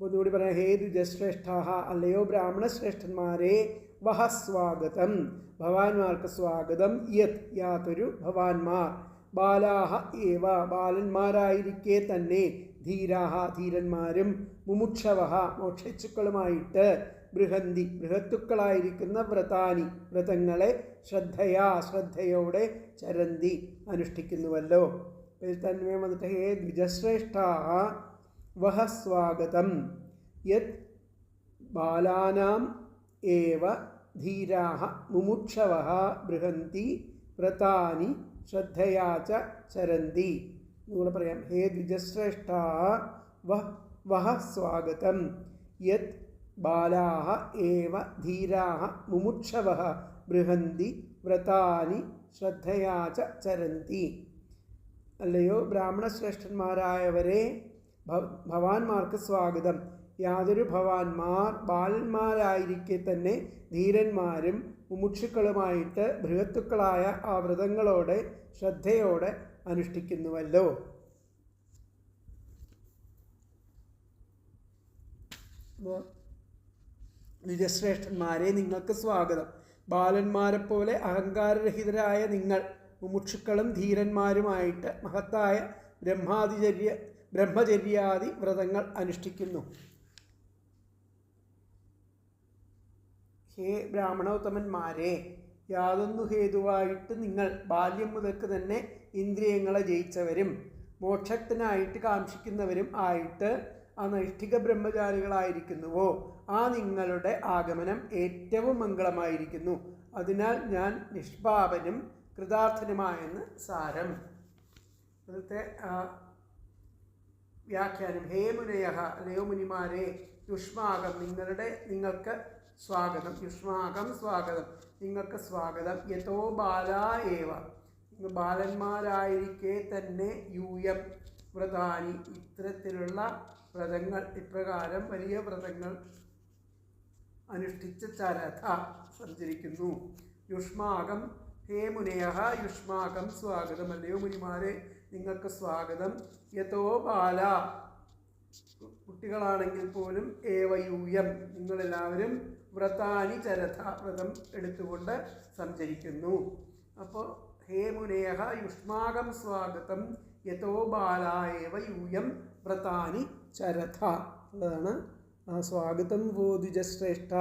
ഒന്നുകൂടി പറയാം, ഹേ ദ്വിജശ്രേഷ്ഠ, അല്ലയോ ബ്രാഹ്മണശ്രേഷ്ഠന്മാരെ, വഹ സ്വാഗതം, ഭവാന്മാർക്ക് സ്വാഗതം. യത് യാതൊരു ഭവാന്മാർ, ബാലാഹ ഏവ ബാലന്മാരായിരിക്കെ തന്നെ, ധീരാഹ ധീരന്മാരും, മുമുക്ഷവഹ മോക്ഷച്ചുക്കളുമായിട്ട്, ബൃഹന്തി ബൃഹത്തുക്കളായിരിക്കുന്ന വ്രതാനി വ്രതങ്ങളെ, ശ്രദ്ധയാ ശ്രദ്ധയോടെ, ചരന്തി അനുഷ്ഠിക്കുന്നുവല്ലോ. തന്മേ വന്നിട്ട് ഹേ ദ്വിജശ്രേഷ്ഠാഹ വഹ സ്വാഗതം. യത് ബാലാനാം ഏവ ധീരാഹ മുമുക്ഷവഃ ബൃഹന്തി വ്രതാനി ശ്രദ്ധയാ ച ചരന്തി. ഇതുകൂടെ പറയാം. ഹേ ദ്വിജശ്രേഷ്ഠാഹ വഹ സ്വാഗതം. യത് ബാലാഹ ഏവ ധീരാഹ മുമുക്ഷവഃ ബൃഹന്തി വ്രതാനി ശ്രദ്ധയാ ച ചരന്തി. അല്ലയോ ബ്രാഹ്മണശ്രേഷ്ഠന്മാരായവരെ, ഭവാന്മാർക്ക് സ്വാഗതം. യാതൊരു ഭവാന്മാർ ബാലന്മാരായിരിക്കെ തന്നെ ധീരന്മാരും മുമുക്ഷുക്കളുമായിട്ട് ബൃഹത്തുക്കളായ ആ വ്രതങ്ങളോടെ ശ്രദ്ധയോടെ അനുഷ്ഠിക്കുന്നുവല്ലോ. ദ്വിജശ്രേഷ്ഠന്മാരെ, നിങ്ങൾക്ക് സ്വാഗതം. ബാലന്മാരെപ്പോലെ അഹങ്കാരരഹിതരായ നിങ്ങൾ മുമുക്ഷുക്കളും ധീരന്മാരുമായിട്ട് മഹത്തായ ബ്രഹ്മചര്യാദി വ്രതങ്ങൾ അനുഷ്ഠിക്കുന്നു. ഹേ ബ്രാഹ്മണോത്തമന്മാരെ, യാതൊന്നു ഹേതുവായിട്ട് നിങ്ങൾ ബാല്യം മുതൽക്ക് തന്നെ ഇന്ദ്രിയങ്ങളെ ജയിച്ചവരും മോക്ഷത്തിനായിട്ട് കാക്ഷിക്കുന്നവരും ആയിട്ട് അനൈഷ്ഠിക ബ്രഹ്മചാരികളായിരിക്കുന്നുവോ, ആ നിങ്ങളുടെ ആഗമനം ഏറ്റവും മംഗളമായിരിക്കുന്നു. അതിനാൽ ഞാൻ നിഷ്പാപനും കൃതാർത്ഥനുമായെന്ന് സാരം. ഇന്നത്തെ വ്യാഖ്യാനം. ഹേ മുനയഃ, അല്ലയോ മുനിമാരെ, യുഷ്മാകം നിങ്ങൾക്ക് സ്വാഗതം. യുഷ്മാകം സ്വാഗതം, നിങ്ങൾക്ക് സ്വാഗതം. യതോ ബാലാ ഏവ, ബാലന്മാരായിരിക്കെ തന്നെ, യൂയം വ്രതാനി ഇത്തരത്തിലുള്ള വ്രതങ്ങൾ, ഇപ്രകാരം വലിയ വ്രതങ്ങൾ അനുഷ്ഠിച്ച് ചരഥ സഞ്ചരിക്കുന്നു. യുഷ്മാകം. ഹേ മുനയഃ, യുഷ്മാകം സ്വാഗതം, അല്ലയോ മുനിമാരെ, നിങ്ങൾക്ക് സ്വാഗതം. യതോ ബാല, കുട്ടികളാണെങ്കിൽ പോലും, ഏവയൂയം നിങ്ങളെല്ലാവരും, വ്രതാനി ചരഥ വ്രതം എടുത്തുകൊണ്ട് സഞ്ചരിക്കുന്നു. അപ്പോൾ ഹേ മുനയഃ യുഷ്മാകം സ്വാഗതം, യതോ ബാല ഏവ യൂയം വ്രതാനി ചരഥ ഉള്ളതാണ്. സ്വാഗതം വോ ദ്വിജശ്രേഷ്ഠ,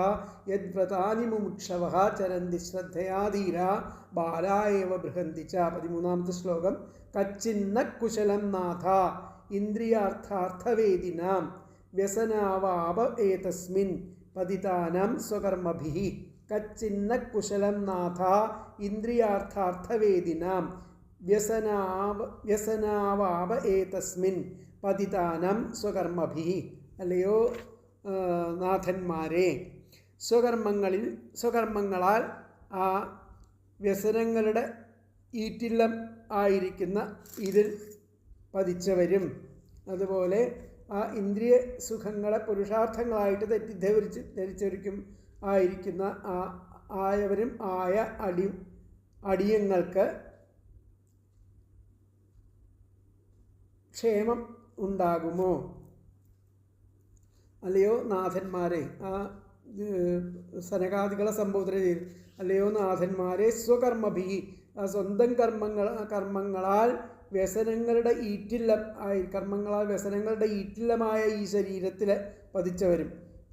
യദ് വ്രതാനി മുമുക്ഷവഃ ചരന്തി ശ്രദ്ധയാ ധീരാ ബാലാ ഏവ ബൃഹന്തി ച. 13ാമത്തെ ശ്ലോകം. കച്ചിന്ന കുശലം നാഥ ഇന്ദ്രിയാർത്ഥാർത്ഥവേദിനാം വ്യസനാവാപ ഏതസ്മിൻ പതിതാനാം സ്വകർമ്മഭിഃ. കച്ചിന്ന കുശലം നാഥ ഇന്ദ്രിയാർത്ഥാർത്ഥവേദിനാം വ്യസനാവാപ ഏതസ്മിൻ പതിതാനാം സ്വകർമ്മഭിഃ. അല്ലയോ നാഥന്മാരെ, സ്വകർമ്മങ്ങളാൽ ആ വ്യസനങ്ങളുടെ ഈറ്റില്ലം ആയിരിക്കുന്ന ഇതിൽ പതിച്ചവരും, അതുപോലെ ആ ഇന്ദ്രിയ സുഖങ്ങളെ പുരുഷാർത്ഥങ്ങളായിട്ട് ധരിച്ചവർക്കും ആയിരിക്കുന്ന ആയവരും ആയ അടിയങ്ങൾക്ക് ക്ഷേമം ഉണ്ടാകുമോ? അല്ലയോ നാഥന്മാരെ, ആ സനകാദികളെ സംബോധന ചെയ്തു. അല്ലയോ നാഥന്മാരെ, സ്വകർമ്മഭി, ആ സ്വന്തം കർമ്മങ്ങളാൽ വ്യസനങ്ങളുടെ ഈറ്റില്ലമായ ഈ ശരീരത്തിൽ പതിച്ചവരും.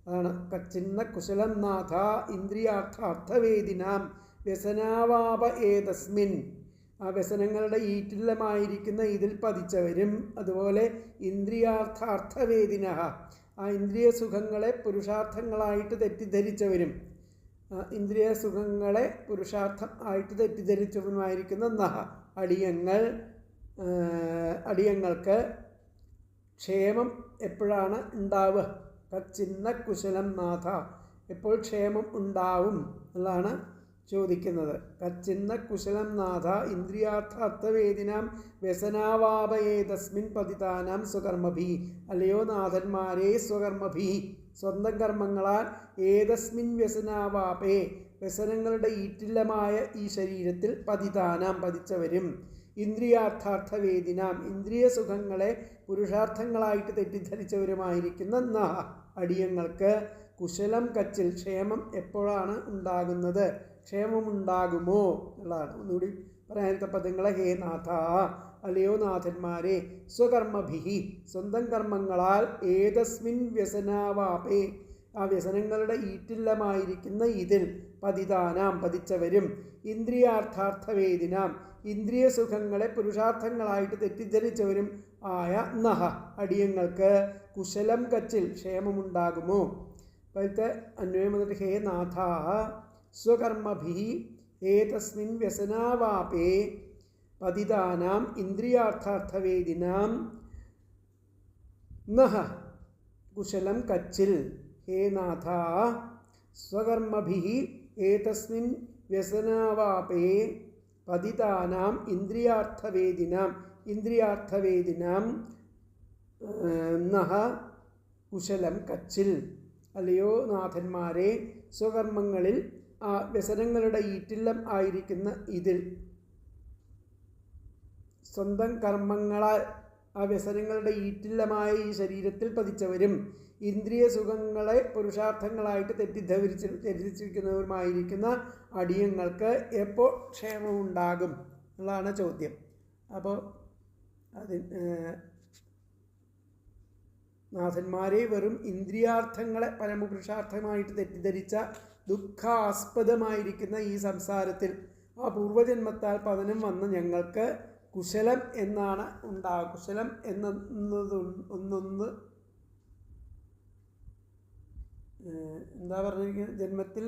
അതാണ് കച്ചിന്ന കുശലം നാഥ ഇന്ദ്രിയാർത്ഥാർത്ഥവേദിനാം വ്യസനാവാപ ഏതസ്മിൻ. ആ വ്യസനങ്ങളുടെ ഈറ്റില്ലമായിരിക്കുന്ന ഇതിൽ പതിച്ചവരും, അതുപോലെ ഇന്ദ്രിയാർത്ഥാർത്ഥവേദിന, ആ ഇന്ദ്രിയ സുഖങ്ങളെ പുരുഷാർത്ഥങ്ങളായിട്ട് തെറ്റിദ്ധരിച്ചവരും, ഇന്ദ്രിയ സുഖങ്ങളെ പുരുഷാർത്ഥം ആയിട്ട് തെറ്റിദ്ധരിച്ചവരുമായിരിക്കുന്ന അടിയങ്ങൾക്ക് ക്ഷേമം എപ്പോഴാണ് ഉണ്ടാവുക? കച്ചിന്ന കുശലം നാഥ, എപ്പോൾ ക്ഷേമം ഉണ്ടാവും എന്നുള്ളതാണ് ചോദിക്കുന്നത്. കച്ചിന്ന കുശലം നാഥ ഇന്ദ്രിയാർത്ഥാർത്ഥവേദിനാം വ്യസനാവാപയേതസ്മിൻ പതിതാനാം സ്വകർമ്മഭി. അല്ലയോ നാഥന്മാരെ, സ്വകർമ്മഭി, സ്വന്തം കർമ്മങ്ങളാൽ, ഏതസ്മിൻ വ്യസനാവാപേ, വ്യസനങ്ങളുടെ ഈറ്റില്ലമായ ഈ ശരീരത്തിൽ, പതിതാനാം പതിച്ചവരും, ഇന്ദ്രിയാർത്ഥാർത്ഥവേദിനാം ഇന്ദ്രിയ സുഖങ്ങളെ പുരുഷാർത്ഥങ്ങളായിട്ട് തെറ്റിദ്ധരിച്ചവരുമായിരിക്കുന്ന അടിയങ്ങൾക്ക് കുശലം കച്ചിൽ ക്ഷേമം എപ്പോഴാണ് ഉണ്ടാകുന്നത്, ക്ഷേമമുണ്ടാകുമോ എന്നുള്ളതാണ്. ഒന്നുകൂടി പറയാനത്തെ പദങ്ങളെ ഹേ നാഥ അല്ലയോ നാഥന്മാരെ, സ്വകർമ്മഭിഹി സ്വന്തം കർമ്മങ്ങളാൽ ഏതസ്മിൻ വ്യസനാവാപേ ആ വ്യസനങ്ങളുടെ ഈറ്റില്ലമായിരിക്കുന്ന ഇതിൽ പതിതാനാം പതിച്ചവരും ഇന്ദ്രിയാർത്ഥാർത്ഥവേദിനാം ഇന്ദ്രിയ സുഖങ്ങളെ പുരുഷാർത്ഥങ്ങളായിട്ട് തെറ്റിദ്ധരിച്ചവരും ആയ നഹ അടിയങ്ങൾക്ക് കുശലം കച്ചിൽ ക്ഷേമമുണ്ടാകുമോ. അപ്പോഴത്തെ അന്വയം വന്നിട്ട് ഹേ നാഥ സ്വകർമ്മഭി ഏതസ്മിൻ വ്യസനാവാപേ പതിതാനാം ഇന്ദ്രിയാർത്ഥാർത്ഥവേദിനാം നഹ കുശലം കച്ചിൽ. ഹേ നാഥ സ്വകർമ്മഭി ഏതസ്മിൻ വ്യസനാവാപേ പതിതാനാം ഇന്ദ്രിയാർത്ഥവേദിനാം നഹ കുശലം കച്ചിൽ. അല്ലയോ നാഥന്മാരെ, സ്വകർമ്മങ്ങളിൽ ആ വ്യസനങ്ങളുടെ ഈറ്റില്ലം ആയിരിക്കുന്ന ഇതിൽ സ്വന്തം കർമ്മങ്ങളാൽ ആ വ്യസനങ്ങളുടെ ഈറ്റില്ലമായ ഈ ശരീരത്തിൽ പതിച്ചവരും ഇന്ദ്രിയ സുഖങ്ങളെ പുരുഷാർത്ഥങ്ങളായിട്ട് തെറ്റിദ്ധരിച്ചിരിക്കുന്നവരുമായിരിക്കുന്ന അടിയങ്ങൾക്ക് എപ്പോൾ ക്ഷേമമുണ്ടാകും എന്നുള്ളതാണ് ചോദ്യം. അപ്പോൾ നാഥന്മാരെ വെറും ഇന്ദ്രിയാർത്ഥങ്ങളെ പരമപുരുഷാർത്ഥമായിട്ട് തെറ്റിദ്ധരിച്ച ദുഃഖാസ്പദമായിരിക്കുന്ന ഈ സംസാരത്തിൽ ആ പൂർവജന്മത്താൽ പതനം വന്ന ഞങ്ങൾക്ക് കുശലം എന്നാണ് ഉണ്ടാകുക. കുശലം എന്നൊന്ന് എന്താ പറഞ്ഞിരിക്കുന്നത്, ജന്മത്തിൽ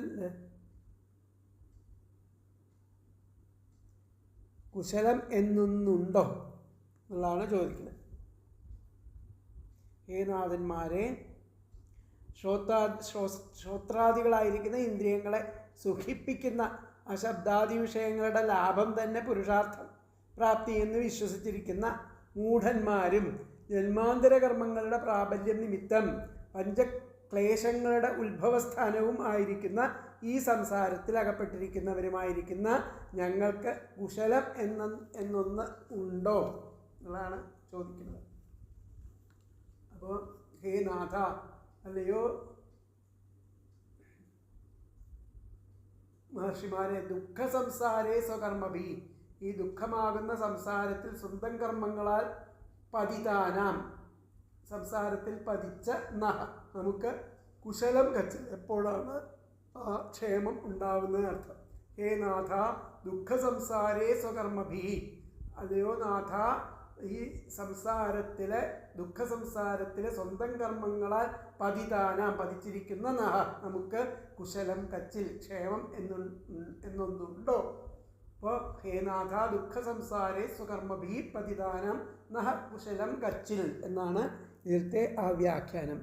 കുശലം എന്നൊന്നുണ്ടോ എന്നുള്ളതാണ് ചോദിക്കുന്നത്. ഹേ നാഥന്മാരെ, ശ്രോത്രാദികളായിരിക്കുന്ന ഇന്ദ്രിയങ്ങളെ സുഖിപ്പിക്കുന്ന ആ ശബ്ദാദി വിഷയങ്ങളുടെ ലാഭം തന്നെ പുരുഷാർത്ഥം പ്രാപ്തി എന്ന് വിശ്വസിച്ചിരിക്കുന്ന മൂഢന്മാരും ജന്മാന്തര കർമ്മങ്ങളുടെ പ്രാബല്യം നിമിത്തം പഞ്ചക്ലേശങ്ങളുടെ ഉത്ഭവസ്ഥാനവും ആയിരിക്കുന്ന ഈ സംസാരത്തിൽ അകപ്പെട്ടിരിക്കുന്നവരുമായിരിക്കുന്ന ഞങ്ങൾക്ക് കുശലം എന്നൊന്ന് ഉണ്ടോ എന്നുള്ളതാണ് ചോദിക്കുന്നത്. അപ്പോൾ ഹേ നാഥ അല്ലയോ മഹർഷിമാരെ, ദുഃഖ സംസാരേ സ്വകർമ്മഭി ഈ ദുഃഖമാകുന്ന സംസാരത്തിൽ സ്വന്തം കർമ്മങ്ങളാൽ പതിതാനാം സംസാരത്തിൽ പതിച്ച നഹ നമുക്ക് കുശലം കച്ചിൽ എപ്പോഴാണ് ആ ക്ഷേമം ഉണ്ടാവുന്നതിനർത്ഥം. ഹേ നാഥ ദുഃഖ സംസാരേ സ്വകർമ്മഭി അല്ലയോ നാഥ ഈ സംസാരത്തിലെ ദുഃഖ സംസാരത്തിലെ സ്വന്തം കർമ്മങ്ങളാൽ പതിതാനാം പതിച്ചിരിക്കുന്ന നഹ നമുക്ക് കുശലം കച്ചിൽ ക്ഷേമം എന്നൊന്നുണ്ടോ. അപ്പോൾ ഹേ നാഥ ദുഃഖ സംസാരേ സ്വകർമ്മഭി പതിതാനാം നഹ കുശലം കച്ചിൽ എന്നാണ് ഇതിലത്തെ ആ വ്യാഖ്യാനം.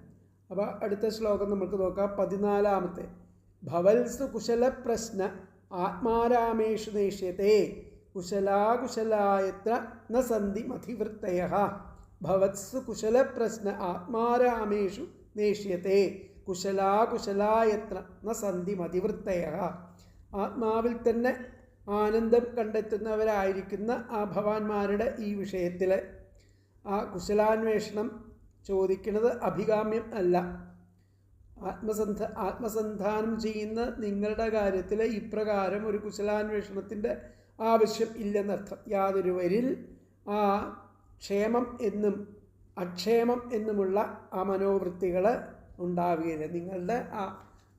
അപ്പോൾ അടുത്ത ശ്ലോകം നമുക്ക് നോക്കാം. 14 ഭവൽസു കുശല പ്രശ്ന ആത്മാരാമേഷു നേഷ്യത്തെ കുശലാകുശലായത്ര ന സന്ധി മധിവൃത്തയഃ. ഭവത്സു കുശല പ്രശ്ന ആത്മാരാമേഷു നേഷ്യത്തെ കുശലാകുശലായത്ര ന സന്ധി മധിവൃത്തയഃ. ആത്മാവിൽ തന്നെ ആനന്ദം കണ്ടെത്തുന്നവരായിരിക്കുന്ന ആ ഭവാന്മാരുടെ ഈ വിഷയത്തിൽ ആ കുശലാന്വേഷണം ചോദിക്കുന്നത് അഭികാമ്യം അല്ല. ആത്മസന്ധാനം ചെയ്യുന്ന നിങ്ങളുടെ കാര്യത്തിൽ ഇപ്രകാരം ഒരു കുശലാന്വേഷണത്തിൻ്റെ ആവശ്യം ഇല്ലെന്നർത്ഥം. യാതൊരുവരിൽ ആ ക്ഷേമം എന്നും അക്ഷേമം എന്നുമുള്ള ആ മനോവൃത്തികൾ ഉണ്ടാവുകയില്ല. നിങ്ങളുടെ ആ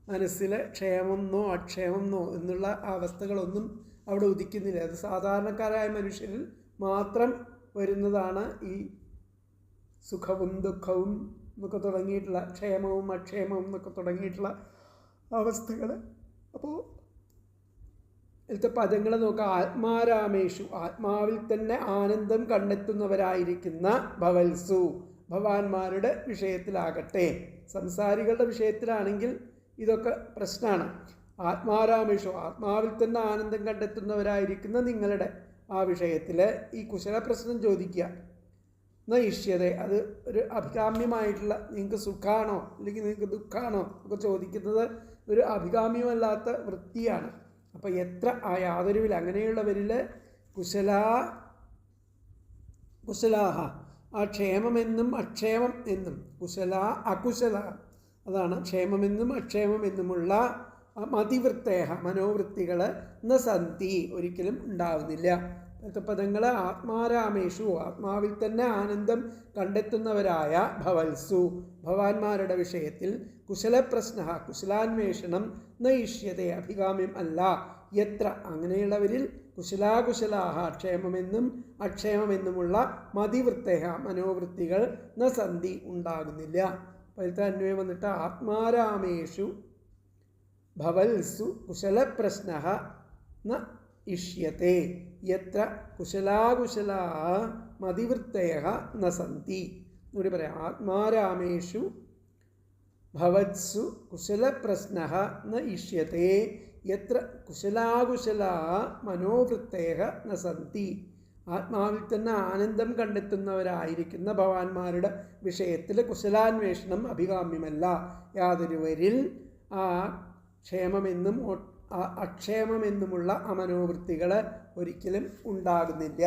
മനസ്സിൽ ക്ഷേമമെന്നോ അക്ഷേമമെന്നോ എന്നുള്ള അവസ്ഥകളൊന്നും അവിടെ ഉദിക്കുന്നില്ല. അത് സാധാരണക്കാരായ മനുഷ്യരിൽ മാത്രം വരുന്നതാണ് ഈ സുഖവും ദുഃഖവും എന്നൊക്കെ തുടങ്ങിയിട്ടുള്ള ക്ഷേമവും അക്ഷേമവും എന്നൊക്കെ തുടങ്ങിയിട്ടുള്ള അവസ്ഥകൾ. അപ്പോൾ ഇതിലത്തെ പദങ്ങൾ നോക്കുക. ആത്മാരാമേഷു ആത്മാവിൽ തന്നെ ആനന്ദം കണ്ടെത്തുന്നവരായിരിക്കുന്ന ഭവൽസു ഭവാന്മാരുടെ വിഷയത്തിലാകട്ടെ. സംസാരികളുടെ വിഷയത്തിലാണെങ്കിൽ ഇതൊക്കെ പ്രശ്നമാണ്. ആത്മാരാമേഷു ആത്മാവിൽ തന്നെ ആനന്ദം കണ്ടെത്തുന്നവരായിരിക്കുന്ന നിങ്ങളുടെ ആ വിഷയത്തിൽ ഈ കുശല പ്രശ്നം ചോദിക്കുക നയിഷ്യത അത് ഒരു അഭികാമ്യമായിട്ടുള്ള നിങ്ങൾക്ക് സുഖമാണോ അല്ലെങ്കിൽ നിങ്ങൾക്ക് ദുഃഖമാണോ ഒക്കെ ചോദിക്കുന്നത് ഒരു അഭികാമ്യമല്ലാത്ത വൃത്തിയാണ്. അപ്പോൾ എത്ര ആ യാതൊരുവിൽ അങ്ങനെയുള്ളവരിൽ കുശലാഹ ആ ക്ഷേമമെന്നും അക്ഷേമം എന്നും കുശല അകുശല അതാണ് ക്ഷേമമെന്നും അക്ഷേമമെന്നുമുള്ള മതിവൃത്തേഹ മനോവൃത്തികൾ ന സന്തി ഒരിക്കലും ഉണ്ടാവുന്നില്ല. അടുത്ത പദങ്ങൾ ആത്മാരാമേഷു ആത്മാവിൽ തന്നെ ആനന്ദം കണ്ടെത്തുന്നവരായ ഭവത്സു ഭവാന്മാരുടെ വിഷയത്തിൽ കുശലപ്രശ്ന കുശലാന്വേഷണം നയിഷ്യത്തെ അഭികാമ്യം അല്ല എത്ര അങ്ങനെയുള്ളവരിൽ കുശലാകുശലാഹ ക്ഷേമമെന്നും അക്ഷേമമെന്നുമുള്ള മതിവൃത്തേഹ മനോവൃത്തികൾ ന സന്ധി ഉണ്ടാകുന്നില്ല. പഴുത്ത അന്വയം വന്നിട്ട് ആത്മാരാമേഷു ഭവത്സു കുശലപ്രശ്ന ന ഇഷ്യത്തെ യത്ര കുശലാകുശലാ മതിവൃത്തയ ന സന്തി. എന്നൂടി പറയാം. ആത്മാരാമേഷു ഭവത്സു കുശലപ്രശ്ന ന ഇഷ്യത്തെ യത്ര കുശലാകുശലാ മനോവൃത്തയ ന സന്തി. ആത്മാവിൽ തന്നെ ആനന്ദം കണ്ടെത്തുന്നവരായിരിക്കുന്ന ഭവാന്മാരുടെ വിഷയത്തിൽ കുശലാന്വേഷണം അഭികാമ്യമല്ല. യാതൊരുവരിൽ ആ ക്ഷേമമെന്നും അക്ഷേമമെന്നുമുള്ള അമനോവൃത്തികൾ ഒരിക്കലും ഉണ്ടാകുന്നില്ല.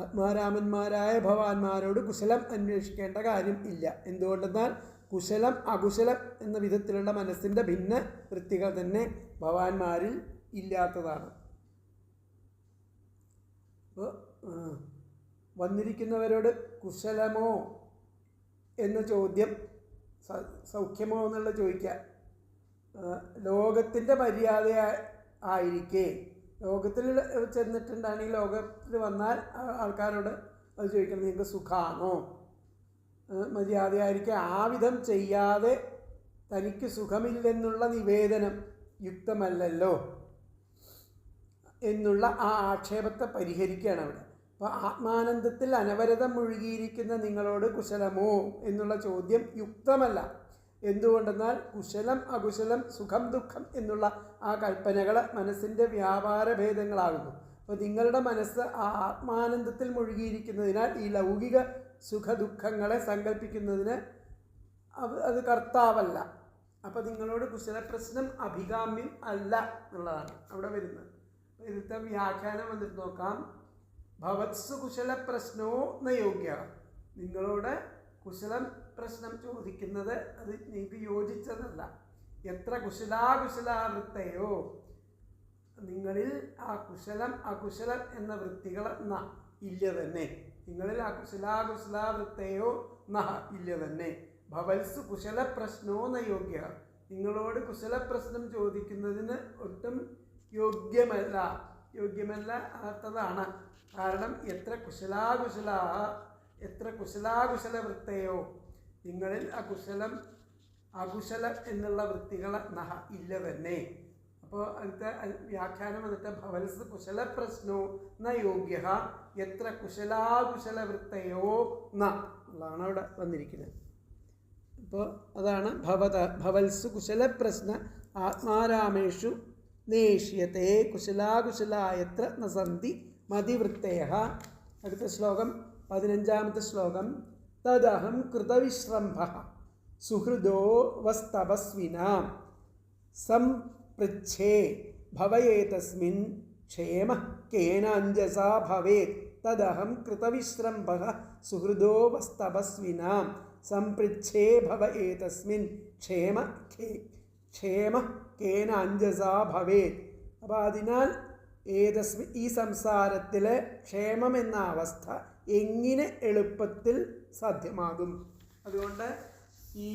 ആത്മാരാമന്മാരായ ഭവാന്മാരോട് കുശലം അന്വേഷിക്കേണ്ട കാര്യം ഇല്ല. എന്തുകൊണ്ടെന്നാൽ കുശലം അകുശലം എന്ന വിധത്തിലുള്ള മനസ്സിൻ്റെ ഭിന്ന വൃത്തികൾ തന്നെ ഭവാന്മാരിൽ ഇല്ലാത്തതാണ്. അപ്പോൾ വന്നിരിക്കുന്നവരോട് കുശലമോ എന്ന ചോദ്യം, സൗഖ്യമോ എന്നുള്ള ചോദിക്കുക ലോകത്തിൻ്റെ മര്യാദ ആയിരിക്കെ, ലോകത്തിൽ ചെന്നിട്ടുണ്ടാണെങ്കിൽ ലോകത്തിൽ വന്നാൽ ആൾക്കാരോട് അത് ചോദിക്കണം, നിങ്ങൾക്ക് സുഖമാണോ, മര്യാദയായിരിക്കും. ആ വിധം ചെയ്യാതെ തനിക്ക് സുഖമില്ലെന്നുള്ള നിവേദനം യുക്തമല്ലല്ലോ എന്നുള്ള ആ ആക്ഷേപത്തെ പരിഹരിക്കുകയാണ് അവിടെ. അപ്പോൾ ആത്മാനന്ദത്തിൽ അനവരതം മുഴുകിയിരിക്കുന്ന നിങ്ങളോട് കുശലമോ എന്നുള്ള ചോദ്യം യുക്തമല്ല. എന്തുകൊണ്ടെന്നാൽ കുശലം അകുശലം സുഖം ദുഃഖം എന്നുള്ള ആ കൽപ്പനകൾ മനസ്സിൻ്റെ വ്യാപാര ഭേദങ്ങളാകുന്നു. അപ്പോൾ നിങ്ങളുടെ മനസ്സ് ആ ആത്മാനന്ദത്തിൽ മുഴുകിയിരിക്കുന്നതിനാൽ ഈ ലൗകിക സുഖദുഃഖങ്ങളെ സങ്കല്പിക്കുന്നതിന് അത് കർത്താവല്ല. അപ്പോൾ നിങ്ങളോട് കുശലപ്രശ്നം അഭികാമ്യം അല്ല എന്നുള്ളതാണ് അവിടെ വരുന്നത്. ഇതിലത്തെ വ്യാഖ്യാനം വന്നിട്ട് നോക്കാം. ഭവത്സു കുശലപ്രശ്നോ ന യോഗ്യ. നിങ്ങളോട് കുശലം പ്രശ്നം ചോദിക്കുന്നത് അത് നിങ്ങൾക്ക് യോജിച്ചതല്ല. എത്ര കുശലാകുശലാവൃത്തയോ, നിങ്ങളിൽ ആ കുശലം അകുശലം എന്ന വൃത്തികൾ ഇല്ല തന്നെ. നിങ്ങളിൽ ആ കുശലാകുശലാവൃത്തയോ നഹ ഇല്ല തന്നെ. ഭവത്സു കുശലപ്രശ്നോ ന യോഗ്യ. നിങ്ങളോട് കുശലപ്രശ്നം ചോദിക്കുന്നതിന് ഒട്ടും യോഗ്യമല്ലാത്തതാണ്. കാരണം എത്ര കുശലാകുശല വൃത്തയോ, നിങ്ങളിൽ അകുശലം എന്നുള്ള വൃത്തികൾ നഹ ഇല്ല തന്നെ. അപ്പോൾ അടുത്ത വ്യാഖ്യാനം വന്നിട്ട് ഭവത്സ് കുശലപ്രശ്നോ ന യോഗ്യ എത്ര കുശലാകുശല വൃത്തയോ ന ഉള്ളതാണ് അവിടെ വന്നിരിക്കുന്നത്. അപ്പോൾ അതാണ് ഭവത്സു കുശലപ്രശ്ന ആത്മാരാമേഷു നേഷ്യത്തെ കുശലാകുശലായത്ര ന സന്തി മതിവൃത്തയ. അടുത്ത ശ്ലോകം 15ാമത്തെ ശ്ലോകം. തദഹം കൃതവിശ്രംഭ സുഹൃദോ വസ്തപസ്വിനാം സംപൃച്ഛേ ഭവയേതസ്മിൻ ക്ഷേമ കേനാഞ്ജസാ ഭവേത്. തദഹം കൃതവിശ്രംഭ സുഹൃദോ വസ്തപസ്വിനാം സംപൃച്ഛേ ഭവയേതസ്മിൻ ക്ഷേമ കേനാഞ്ജസാ ഭവേത്. അപ്പോൾ അതിനാൽ ഈ സംസാരത്തിലെ ക്ഷേമം എന്ന അവസ്ഥ എങ്ങനെ എളുപ്പത്തിൽ സാധ്യമാകും? അതുകൊണ്ട് ഈ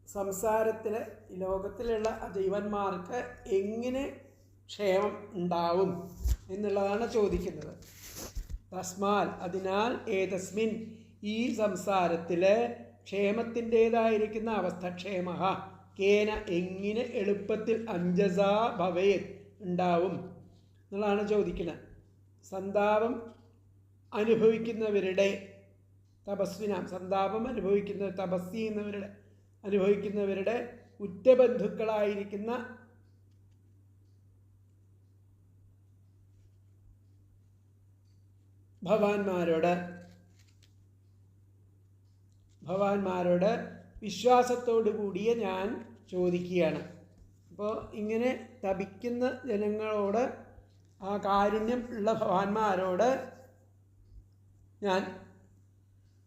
സംസാരത്തിൽ ലോകത്തിലുള്ള ജീവന്മാർക്ക് എങ്ങനെ ക്ഷേമം ഉണ്ടാവും എന്നുള്ളതാണ് ചോദിക്കുന്നത്. തസ്മാൽ അതിനാൽ ഏതസ്മിൻ ഈ സംസാരത്തിൽ ക്ഷേമത്തിൻ്റേതായിരിക്കുന്ന അവസ്ഥ ക്ഷേമ കേന എങ്ങനെ എളുപ്പത്തിൽ അഞ്ജസാ ഭവേത് ഉണ്ടാവും എന്നുള്ളതാണ് ചോദിക്കുന്നത്. സന്താപം അനുഭവിക്കുന്നവരുടെ സന്താപം അനുഭവിക്കുന്നവരുടെ ഉറ്റബന്ധുക്കളായിരിക്കുന്ന ഭവാന്മാരോട് വിശ്വാസത്തോടു കൂടിയ ഞാൻ ചോദിക്കുകയാണ്. അപ്പോൾ ഇങ്ങനെ തപിക്കുന്ന ജനങ്ങളോട്, ആ കാരുണ്യം ഉള്ള ഭവാന്മാരോട് ഞാൻ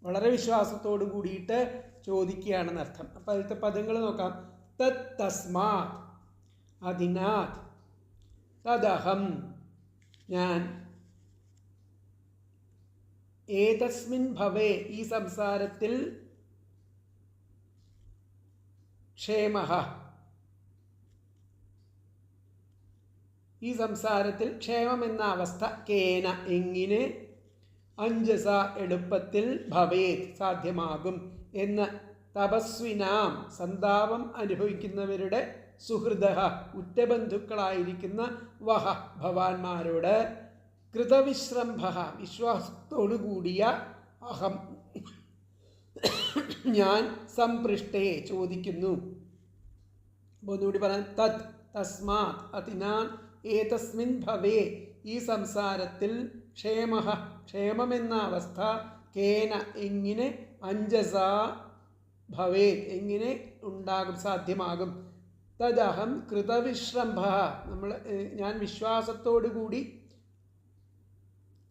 വളരെ വിശ്വാസത്തോടു കൂടിയിട്ട് ചോദിക്കുകയാണെന്നർത്ഥം. അപ്പോൾ അതിലത്തെ പദങ്ങൾ നോക്കാം. തത് തസ്മാത്, അതിനാൽ, തദഹം ഞാൻ, ഏതസ്മിൻ ഭവേ ഈ സംസാരത്തിൽ, ക്ഷേമഃ ഈ സംസാരത്തിൽ ക്ഷേമമെന്ന അവസ്ഥ, കേന എങ്ങനെ, അഞ്ജസ എളുപ്പത്തിൽ, ഭവേത് സാധ്യമാകും എന്ന്, തപസ്വിനാം സന്താപം അനുഭവിക്കുന്നവരുടെ, സുഹൃദഃ ഉറ്റബന്ധുക്കളായിരിക്കുന്ന, വഹ ഭവാന്മാരോട്, കൃതവിശ്രംഭ വിശ്വാസത്തോടുകൂടിയ, അഹം ഞാൻ, സംപൃഷ്ടേ ചോദിക്കുന്നു. ഒന്നുകൂടി പറയാൻ. തത് തസ്മാത് അതിനാൽ, ഏതസ്മിൻ ഭവേ ഈ സംസാരത്തിൽ, ക്ഷേമഃ ക്ഷേമമെന്ന അവസ്ഥ, കേന എങ്ങനെ, അഞ്ജസ ഭവേത് എങ്ങനെ ഉണ്ടാകും സാധ്യമാകും, തദഹം കൃതവിശ്രംഭ ഞാൻ വിശ്വാസത്തോടുകൂടി,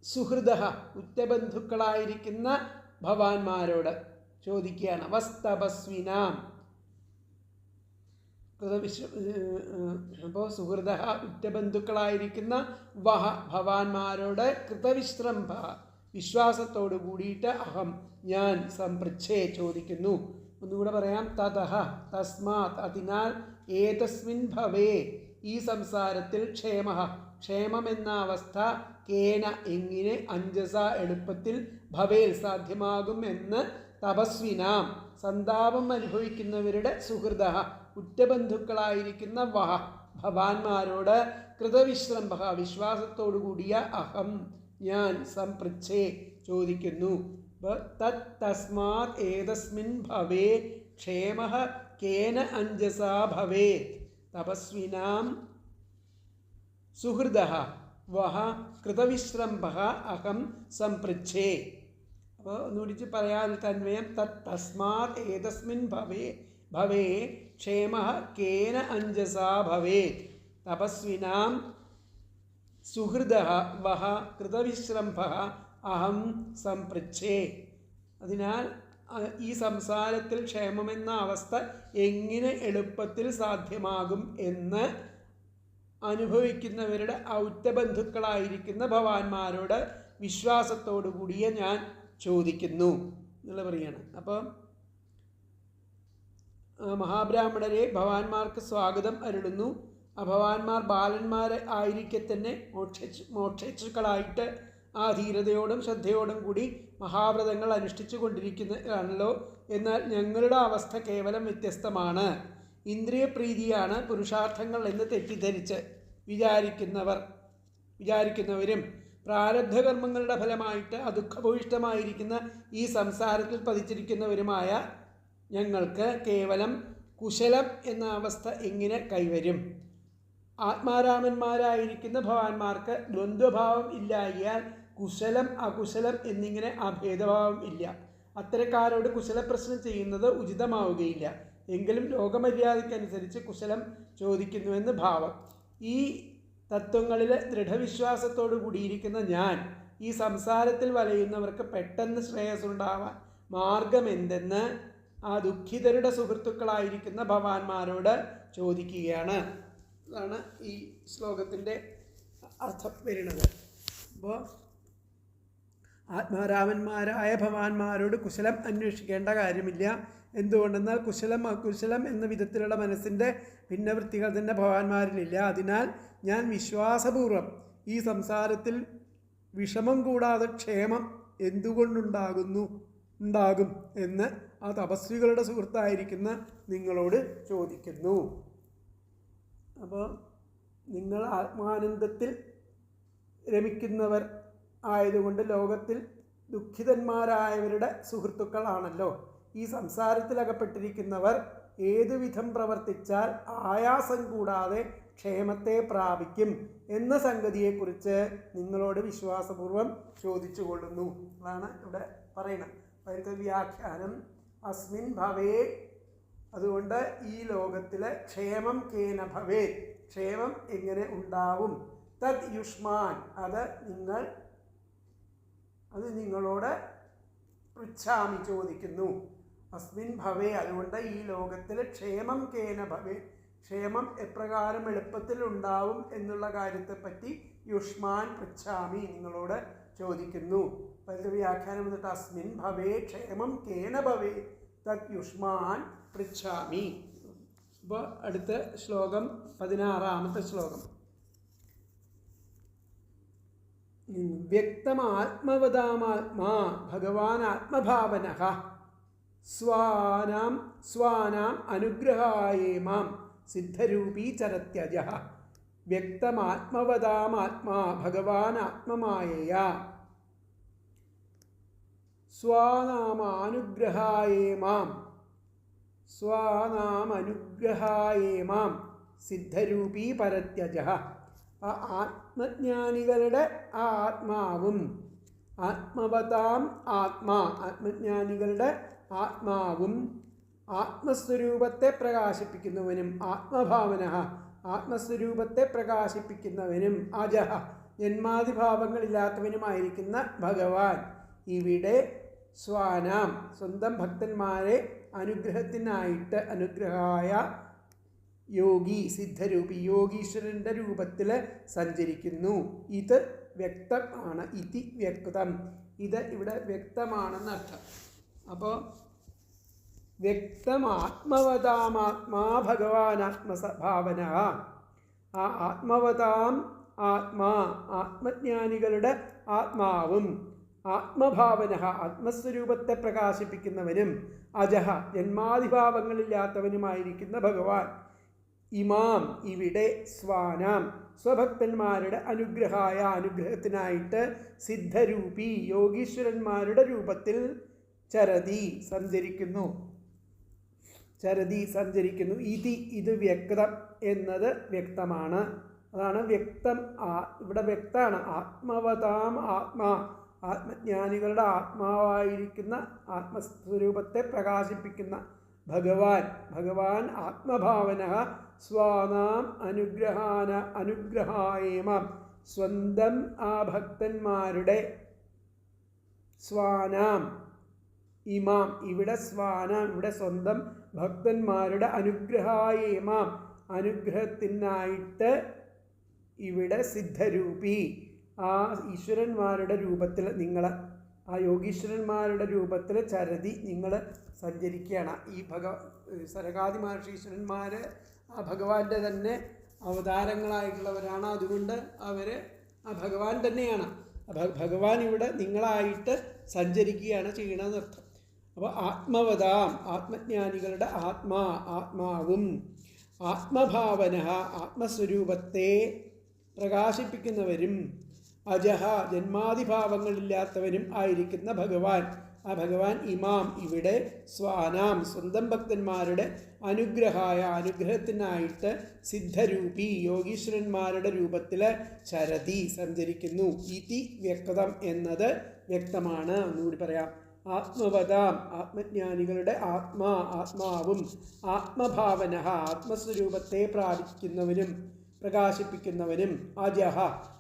സുഹൃദഃ ഉറ്റബന്ധുക്കളായിരിക്കുന്ന ഭവാന്മാരോട് ചോദിക്കുകയാണ്. വസ്തപസ്വിനാം അപ്പോൾ സുഹൃദഃ ഉറ്റബന്ധുക്കളായിരിക്കുന്ന, വഹ ഭവാന്മാരോട്, കൃതവിശ്രംഭ വിശ്വാസത്തോടു കൂടിയിട്ട്, അഹം ഞാൻ, സംപൃച്ഛേ ചോദിക്കുന്നു. ഒന്നുകൂടെ പറയാം. തതഃ തസ്മാത് അതിനാൽ, ഏതസ്മിൻ ഭവേ ഈ സംസാരത്തിൽ, ക്ഷേമഃ ക്ഷേമമെന്ന അവസ്ഥ, കേന എങ്ങനെ, അഞ്ജസ എളുപ്പത്തിൽ, ഭവേൽ സാധ്യമാകും എന്ന്, തപസ്വിനാം സന്താപം അനുഭവിക്കുന്നവരുടെ, സുഹൃദഃ ഉറ്റബന്ധുക്കളായിരിക്കുന്ന, വഹ ഭവാന്മാരോട്, കൃതവിശ്രംഭ വിശ്വാസത്തോടു കൂടിയ, അഹം ഞാൻ, സംപൃച്ഛേ ചോദിക്കുന്നു. തത് തസ്മാത് ഏതസ്മിൻ ഭവേ ക്ഷേമഃ കേന അഞ്ജസാ ഭവേത് തപസ്വിനാം സുഹൃദഃ വഹ കൃതവിശ്രംഭ അഹം സംപൃച്ഛേ. അപ്പോൾ ഒന്നുകൂടി പറയാൻ തന്മയം. തത് തസ്മാത് ഏതസ്മിൻ ഭവേ ക്ഷേമഃ കേന അഞ്ജസാ ഭവേത് തപസ്വിനാം സുഹൃദഃ വഹ കൃതവിശ്രംഭ അഹം സംപൃച്ഛേ. അതിനാൽ ഈ സംസാരത്തിൽ ക്ഷേമമെന്ന അവസ്ഥ എങ്ങനെ എളുപ്പത്തിൽ സാധ്യമാകും എന്ന് അനുഭവിക്കുന്നവരുടെ ഔറ്റബന്ധുക്കളായിരിക്കുന്ന ഭവാന്മാരോട് വിശ്വാസത്തോടു കൂടിയ ഞാൻ ചോദിക്കുന്നു എന്നുള്ള പറയുകയാണ്. അപ്പം മഹാബ്രാഹ്മണരെ ഭവാന്മാർക്ക് സ്വാഗതം അരുളുന്നു. ഭവാന്മാർ ബാലന്മാരെ ആയിരിക്കെ തന്നെ മോക്ഷേച്ഛുക്കളായിട്ട് ആ ധീരതയോടും ശ്രദ്ധയോടും കൂടി മഹാവ്രതങ്ങൾ അനുഷ്ഠിച്ചു കൊണ്ടിരിക്കുന്നതാണല്ലോ. എന്നാൽ ഞങ്ങളുടെ അവസ്ഥ കേവലം വ്യത്യസ്തമാണ്. ഇന്ദ്രിയപ്രീതിയാണ് പുരുഷാർത്ഥങ്ങൾ എന്ന് തെറ്റിദ്ധരിച്ച് വിചാരിക്കുന്നവരും പ്രാരബ്ധകർമ്മങ്ങളുടെ ഫലമായിട്ട് അദുഃഖഭൂയിഷ്ടമായിരിക്കുന്ന ഈ സംസാരത്തിൽ പതിച്ചിരിക്കുന്നവരുമായ ഞങ്ങൾക്ക് കേവലം കുശലം എന്ന അവസ്ഥ എങ്ങനെ കൈവരും? ആത്മാരാമന്മാരായിരിക്കുന്ന ഭവാന്മാർക്ക് ദ്വന്ദ്വഭാവം ഇല്ലായാൽ കുശലം അകുശലം എന്നിങ്ങനെ അഭേദഭാവം ഇല്ല. അത്തരക്കാരോട് കുശലപ്രശ്നം ചെയ്യുന്നത് ഉചിതമാവുകയില്ല. എങ്കിലും ലോകമര്യാദയ്ക്കനുസരിച്ച് കുശലം ചോദിക്കുന്നുവെന്ന് ഭാവം. ഈ തത്വങ്ങളിൽ ദൃഢവിശ്വാസത്തോടു കൂടിയിരിക്കുന്ന ഞാൻ ഈ സംസാരത്തിൽ വലയുന്നവർക്ക് പെട്ടെന്ന് ശ്രേയസ്സുണ്ടാവാൻ മാർഗമെന്തെന്ന് ആ ദുഃഖിതരുടെ സുഹൃത്തുക്കളായിരിക്കുന്ന ഭവാന്മാരോട് ചോദിക്കുകയാണ്. അതാണ് ഈ ശ്ലോകത്തിൻ്റെ അർത്ഥം വരുന്നത്. അപ്പോൾ ആത്മാരാമന്മാരായ ഭവാന്മാരോട് കുശലം അന്വേഷിക്കേണ്ട കാര്യമില്ല. എന്തുകൊണ്ടെന്നാൽ കുശലം അകുശലം എന്ന വിധത്തിലുള്ള മനസ്സിൻ്റെ ഭിന്നവൃത്തികൾ തന്നെ ഭവാന്മാരിലില്ല. അതിനാൽ ഞാൻ വിശ്വാസപൂർവം ഈ സംസാരത്തിൽ വിഷമം കൂടാതെ ക്ഷേമം ഉണ്ടാകും എന്ന് ആ തപസ്വികളുടെ സുഹൃത്തായിരിക്കുന്ന നിങ്ങളോട് ചോദിക്കുന്നു. അപ്പോൾ നിങ്ങൾ ആത്മാനന്ദത്തിൽ രമിക്കുന്നവർ ആയതുകൊണ്ട് ലോകത്തിൽ ദുഃഖിതന്മാരായവരുടെ സുഹൃത്തുക്കളാണല്ലോ. ഈ സംസാരത്തിലകപ്പെട്ടിരിക്കുന്നവർ ഏതുവിധം പ്രവർത്തിച്ചാൽ ആയാസം കൂടാതെ ക്ഷേമത്തെ പ്രാപിക്കും എന്ന സംഗതിയെക്കുറിച്ച് നിങ്ങളോട് വിശ്വാസപൂർവം ചോദിച്ചു കൊള്ളുന്നു. അതാണ് ഇവിടെ പറയുന്നത്. അതിൻ്റെ വ്യാഖ്യാനം അസ്മിൻ ഭവേ, അതുകൊണ്ട് ഈ ലോകത്തിലെ ക്ഷേമം കേന ഭവേ, ക്ഷേമം എങ്ങനെ ഉണ്ടാവും, തദ് യുഷ്മാൻ അത് നിങ്ങളോട് പൃച്ഛാമി ചോദിക്കുന്നു. അസ്മിൻ ഭവേ, അതുകൊണ്ട് ഈ ലോകത്തിൽ ക്ഷേമം കേന ഭവേ, ക്ഷേമം എപ്രകാരം എളുപ്പത്തിൽ ഉണ്ടാവും എന്നുള്ള കാര്യത്തെപ്പറ്റി യുഷ്മാൻ പൃച്ഛാമി, നിങ്ങളോട് ചോദിക്കുന്നു. അതിൻ്റെ വ്യാഖ്യാനം വന്നിട്ട് അസ്മിൻ ഭവേ ക്ഷേമം കേന ഭവേ തത് യുഷ്മാൻ പൃച്ഛാമി. അപ്പോൾ അടുത്ത ശ്ലോകം 16ാമത്തെ ശ്ലോകം. വ്യക്തമാത്മവദാമാത്മാ ഭഗവാൻ ആത്മഭാവനഃ സ്വാനാം അനുഗ്രഹായേമാം സിദ്ധരൂപീ ചരത്യജഃ. വ്യക്തമാത്മവദാമാത്മാ ഭഗവാൻ ആത്മമായയാ സ്വാനാമനുഗ്രഹായേമാം സിദ്ധരൂപീ പരത്യജഃ. ആത്മജ്ഞാനികളുടെ ആത്മാവും ആത്മവതാം ആത്മജ്ഞാനികളുടെ ആത്മാവും ആത്മസ്വരൂപത്തെ പ്രകാശിപ്പിക്കുന്നവനും ആത്മഭാവനഃ ആത്മസ്വരൂപത്തെ പ്രകാശിപ്പിക്കുന്നവനും അജഃ ജന്മാദിഭാവങ്ങളില്ലാത്തവനുമായിരിക്കുന്ന ഭഗവാൻ ഇവിടെ സ്വാനാം സ്വന്തം ഭക്തന്മാരെ അനുഗ്രഹത്തിനായിട്ട് അനുഗ്രഹായ യോഗി സിദ്ധരൂപി യോഗീശ്വരൻ്റെ രൂപത്തിൽ സഞ്ചരിക്കുന്നു. ഇത് വ്യക്തമാണ്. ഇതി വ്യക്തം, ഇത് ഇവിടെ വ്യക്തമാണെന്നർത്ഥം. അപ്പോൾ വ്യക്തമാത്മവതാമാത്മാ ഭഗവാൻ ആത്മഭാവന. ആ ആത്മവതാം ആത്മജ്ഞാനികളുടെ ആത്മാവും ആത്മഭാവന ആത്മസ്വരൂപത്തെ പ്രകാശിപ്പിക്കുന്നവനും അജഹ ജന്മാദിഭാവങ്ങളില്ലാത്തവനുമായിരിക്കുന്ന ഭഗവാൻ ഇമാം ഇവിടെ സ്വാനാം സ്വഭക്തന്മാരുടെ അനുഗ്രഹത്തിനായിട്ട് സിദ്ധരൂപി യോഗീശ്വരന്മാരുടെ രൂപത്തിൽ ചരതി സഞ്ചരിക്കുന്നു. ഇത് വ്യക്തം എന്നത് വ്യക്തമാണ്. അതാണ് വ്യക്തം. ഇവിടെ വ്യക്തമാണ്. ആത്മവതാം ആത്മജ്ഞാനികളുടെ ആത്മാവായിരിക്കുന്ന ആത്മസ്വരൂപത്തെ പ്രകാശിപ്പിക്കുന്ന ഭഗവാൻ ആത്മഭാവന സ്വാനാം അനുഗ്രഹായേമാം സ്വന്തം ആ ഭക്തന്മാരുടെ സ്വാനാം ഇമാം ഇവിടെ സ്വാനാം ഇവിടെ സ്വന്തം ഭക്തന്മാരുടെ അനുഗ്രഹായേമാം അനുഗ്രഹത്തിനായിട്ട് ഇവിടെ സിദ്ധരൂപി ആ ഈശ്വരന്മാരുടെ രൂപത്തിൽ നിങ്ങൾ ആ യോഗീശ്വരന്മാരുടെ രൂപത്തിൽ ചരതി നിങ്ങൾ സഞ്ചരിക്കുകയാണ്. ഈ സനകാദി മഹർഷീശ്വരന്മാർ ആ ഭഗവാന്റെ തന്നെ അവതാരങ്ങളായിട്ടുള്ളവരാണ്. അതുകൊണ്ട് അവർ ആ ഭഗവാൻ തന്നെയാണ്. ഭഗവാൻ ഇവിടെ നിങ്ങളായിട്ട് സഞ്ചരിക്കുകയാണ് ചെയ്യണമെന്നർത്ഥം. അപ്പോൾ ആത്മവതാം ആത്മജ്ഞാനികളുടെ ആത്മാവും ആത്മഭാവന ആത്മസ്വരൂപത്തെ പ്രകാശിപ്പിക്കുന്നവരും അജഹ ജന്മാദിഭാവങ്ങളില്ലാത്തവനും ആയിരിക്കുന്ന ഭഗവാൻ ആ ഭഗവാൻ ഇമാം ഇവിടെ സ്വാനാം സ്വന്തം ഭക്തന്മാരുടെ അനുഗ്രഹത്തിനായിട്ട് സിദ്ധരൂപി യോഗീശ്വരന്മാരുടെ രൂപത്തിൽ ചരതി സഞ്ചരിക്കുന്നു. ഇതി വ്യക്തം എന്നത് വ്യക്തമാണ്. ഒന്നുകൂടി പറയാം. ആത്മവതാം ആത്മജ്ഞാനികളുടെ ആത്മാവും ആത്മഭാവന ആത്മസ്വരൂപത്തെ പ്രാപിക്കുന്നവനും പ്രകാശിപ്പിക്കുന്നവനും അജഹ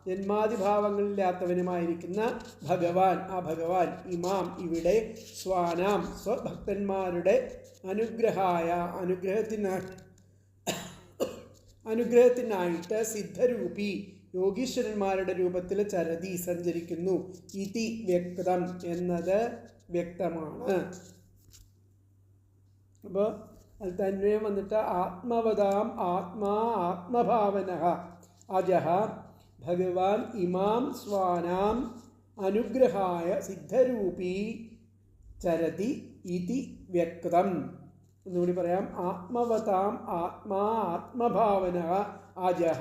ജന്മാദിഭാവങ്ങളില്ലാത്തവനുമായിരിക്കുന്ന ഭഗവാൻ ആ ഭഗവാൻ ഇമാം ഇവിടെ സ്വാനാം സ്വഭക്തന്മാരുടെ അനുഗ്രഹത്തിനായിട്ട് സിദ്ധരൂപി യോഗീശ്വരന്മാരുടെ രൂപത്തിൽ ചരതി സഞ്ചരിക്കുന്നു. ഇതി വ്യക്തം എന്നത് വ്യക്തമാണ്. അപ്പോൾ അത് തന്വയം വന്നിട്ട് ആത്മവതാം ആത്മഭാവന അജഹ ഭഗവാൻ ഇമാം സ്വാനാം അനുഗ്രഹായ സിദ്ധരൂപി ചരതി ഇതി വ്യക്തം. ഒന്നുകൂടി പറയാം. ആത്മവതാം ആത്മഭാവന അജഹ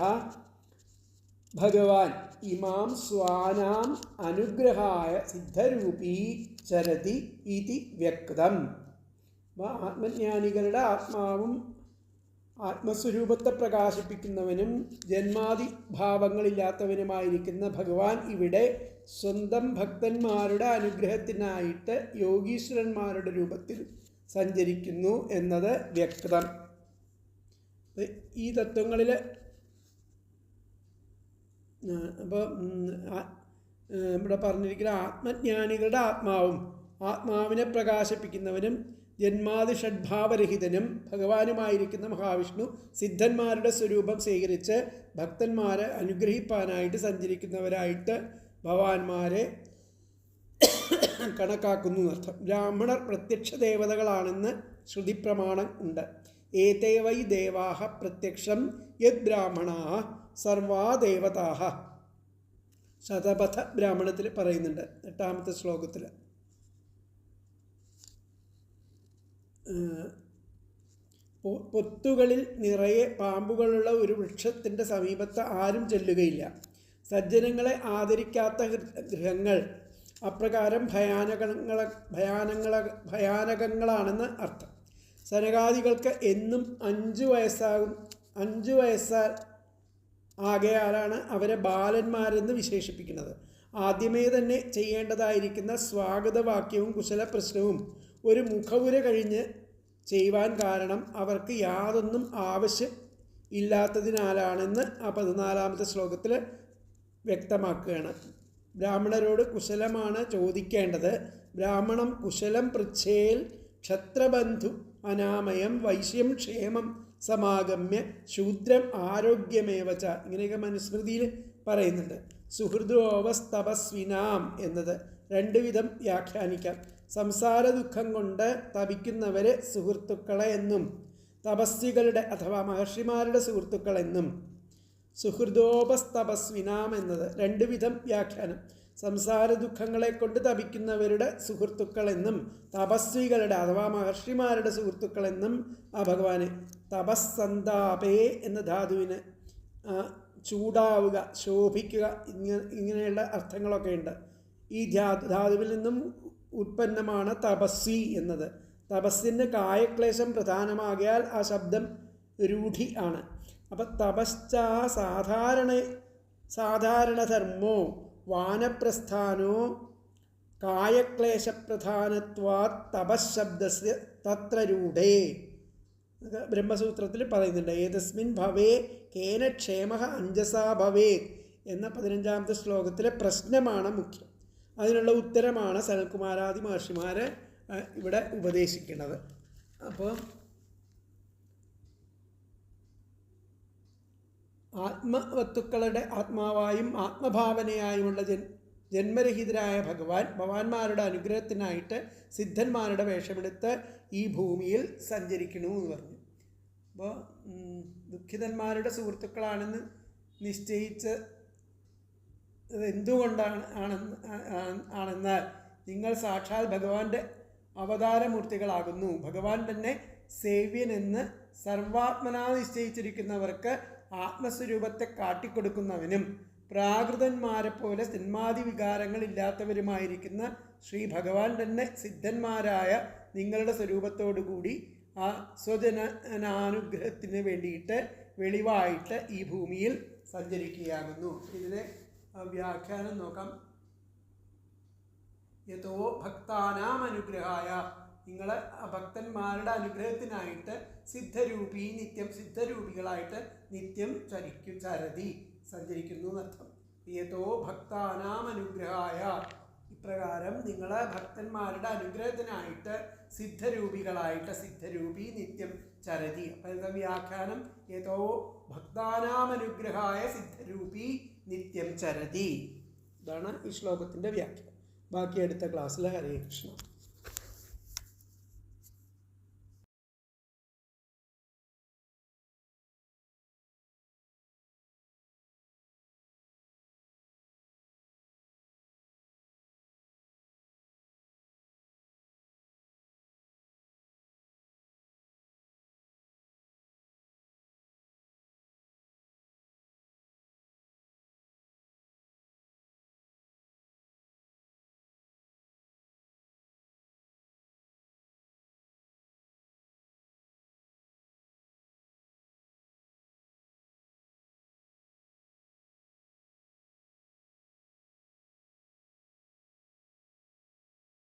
ഭഗവാൻ ഇമാം സ്വാനാം അനുഗ്രഹായ സിദ്ധരൂപി ചരതി ഇതി വ്യക്തം. ആത്മജ്ഞാനികളുടെ ആത്മാവും ആത്മസ്വരൂപത്തെ പ്രകാശിപ്പിക്കുന്നവനും ജന്മാദിഭാവങ്ങളില്ലാത്തവനുമായിരിക്കുന്ന ഭഗവാൻ ഇവിടെ സ്വന്തം ഭക്തന്മാരുടെ അനുഗ്രഹത്തിനായിട്ട് യോഗീശ്വരന്മാരുടെ രൂപത്തിൽ സഞ്ചരിക്കുന്നു എന്നത് വ്യക്തം. ഈ തത്വങ്ങളിൽ അപ്പോൾ ഇവിടെ പറഞ്ഞിരിക്കുന്ന ആത്മജ്ഞാനികളുടെ ആത്മാവിനെ പ്രകാശിപ്പിക്കുന്നവനും ജന്മാതി ഷഡ്ഭാവരഹിതനും ഭഗവാനുമായിരിക്കുന്ന മഹാവിഷ്ണു സിദ്ധന്മാരുടെ സ്വരൂപം സ്വീകരിച്ച് ഭക്തന്മാരെ അനുഗ്രഹിപ്പാനായിട്ട് സഞ്ചരിക്കുന്നവരായിട്ട് ഭഗവാന്മാരെ കണക്കാക്കുന്നു എന്നർത്ഥം. ബ്രാഹ്മണർ പ്രത്യക്ഷ ദേവതകളാണെന്ന് ശ്രുതിപ്രമാണം ഉണ്ട്. ഏതേ വൈ ദേവാഹ പ്രത്യക്ഷം യത് ബ്രാഹ്മണാ സർവാ ദേവതാഹ. ശതപഥ ബ്രാഹ്മണത്തിൽ പറയുന്നുണ്ട് 8ാമത്തെ ശ്ലോകത്തിൽ. പൊത്തുകളിൽ നിറയെ പാമ്പുകളുള്ള ഒരു വൃക്ഷത്തിൻ്റെ സമീപത്ത് ആരും ചെല്ലുകയില്ല. സജ്ജനങ്ങളെ ആദരിക്കാത്ത ഗൃഹങ്ങൾ അപ്രകാരം ഭയാനകങ്ങളാണെന്ന് അർത്ഥം. സനകാദികൾക്ക് എന്നും 5 വയസ്സ് ആകയാലാണ് അവരെ ബാലന്മാരെന്ന് വിശേഷിപ്പിക്കുന്നത്. ആദ്യമേ തന്നെ ചെയ്യേണ്ടതായിരിക്കുന്ന സ്വാഗതവാക്യവും കുശലപ്രശ്നവും ഒരു മുഖവുര കഴിഞ്ഞ് ചെയ്യുവാൻ കാരണം അവർക്ക് യാതൊന്നും ആവശ്യം ഇല്ലാത്തതിനാലാണെന്ന് ആ 14ാമത്തെ ശ്ലോകത്തിൽ വ്യക്തമാക്കുകയാണ്. ബ്രാഹ്മണരോട് കുശലമാണ് ചോദിക്കേണ്ടത്. ബ്രാഹ്മണം കുശലം പൃച്ഛേൽ ക്ഷത്രബന്ധു അനാമയം വൈശ്യം ക്ഷേമം സമാഗമ്യ ശൂദ്രം ആരോഗ്യമേവച. ഇങ്ങനെയൊക്കെ മനുസ്മൃതിയിൽ പറയുന്നുണ്ട്. സുഹൃദോവസ്തപസ്വിനാം എന്നത് 2 വിധം വ്യാഖ്യാനിക്കാം. സംസാര ദുഃഖം കൊണ്ട് തപിക്കുന്നവരെ സുഹൃത്തുക്കളെ എന്നും തപസ്വികളുടെ അഥവാ മഹർഷിമാരുടെ സുഹൃത്തുക്കളെന്നും, സുഹൃദോപസ്തപസ്വിനാം എന്നത് 2 വിധം വ്യാഖ്യാനം. സംസാര ദുഃഖങ്ങളെ കൊണ്ട് തപിക്കുന്നവരുടെ സുഹൃത്തുക്കളെന്നും തപസ്വികളുടെ അഥവാ മഹർഷിമാരുടെ സുഹൃത്തുക്കളെന്നും ആ ഭഗവാന്. തപസ്സന്താപേ എന്ന ധാതുവിന് ചൂടാവുക, ശോഭിക്കുക, ഇങ്ങനെയുള്ള അർത്ഥങ്ങളൊക്കെ ഉണ്ട്. ഈ ധാതുവിൽ നിന്നും ഉത്പന്നമാണ് തപസ്വി എന്നത്. തപസ്സിന് കായക്ലേശം പ്രധാനമാകിയാൽ ആ ശബ്ദം രൂഢി ആണ്. അപ്പം തപശ്ചാ സാധാരണധർമ്മോ വാനപ്രസ്ഥാനോ കായക്ലേശപ്രധാനത്വാത് തപശബ്ദസ്യ തത്ര രൂഢേ. ബ്രഹ്മസൂത്രത്തിൽ പറയുന്നുണ്ട്. ഏതസ്മിൻ ഭവേ കേന ക്ഷേമഃ അഞ്ജസാ ഭവേത് എന്ന 15ാമത്തെ ശ്ലോകത്തിലെ പ്രശ്നമാണ് മുഖ്യം. അതിനുള്ള ഉത്തരമാണ് സനൽകുമാരാദി മഹർഷിമാർ ഇവിടെ ഉപദേശിക്കുന്നത്. അപ്പോൾ ആത്മവസ്തുക്കളുടെ ആത്മാവായും ആത്മഭാവനയായുമുള്ള ജന്മരഹിതരായ ഭഗവാന്മാരുടെ അനുഗ്രഹത്തിനായിട്ട് സിദ്ധന്മാരുടെ വേഷമെടുത്ത് ഈ ഭൂമിയിൽ സഞ്ചരിക്കണു എന്ന് പറഞ്ഞു. അപ്പോൾ ദുഃഖിതന്മാരുടെ സുഹൃത്തുക്കളാണെന്ന് നിശ്ചയിച്ച് ആണെന്നാൽ നിങ്ങൾ സാക്ഷാൽ ഭഗവാന്റെ അവതാരമൂർത്തികളാകുന്നു. ഭഗവാൻ തന്നെ സേവ്യനെന്ന് സർവാത്മനാ നിശ്ചയിച്ചിരിക്കുന്നവർക്ക് ആത്മസ്വരൂപത്തെ കാട്ടിക്കൊടുക്കുന്നവനും പ്രാകൃതന്മാരെ പോലെ ജന്മാദി വികാരങ്ങളില്ലാത്തവരുമായിരിക്കുന്ന ശ്രീ ഭഗവാൻ തന്നെ സിദ്ധന്മാരായ നിങ്ങളുടെ സ്വരൂപത്തോടുകൂടി ആ സ്വജനാനുഗ്രഹത്തിന് വേണ്ടിയിട്ട് വെളിവായിട്ട് ഈ ഭൂമിയിൽ സഞ്ചരിക്കുകയാകുന്നു. ഇതിലെ വ്യാഖ്യാനം നോക്കാം. യതോ ഭക്താനാം അനുഗ്രഹായ, നിങ്ങൾ ഭക്തന്മാരുടെ അനുഗ്രഹത്തിനായിട്ട് സിദ്ധരൂപി നിത്യം സിദ്ധരൂപികളായിട്ട് നിത്യം ചരതി സഞ്ചരിക്കുന്നു എന്നർത്ഥം. യതോ ഭക്താനാം അനുഗ്രഹായ, ഇപ്രകാരം നിങ്ങൾ ഭക്തന്മാരുടെ അനുഗ്രഹത്തിനായിട്ട് സിദ്ധരൂപികളായിട്ട് സിദ്ധരൂപി നിത്യം ചരതി. അപ്പം എന്താ വ്യാഖ്യാനം? യതോ ഭക്താനാം അനുഗ്രഹായ സിദ്ധരൂപി നിത്യം ചരതി. ഇതാണ് ഈ ശ്ലോകത്തിൻ്റെ വ്യാഖ്യാനം. ബാക്കി അടുത്ത ക്ലാസ്സിൽ. ഹരേ കൃഷ്ണ.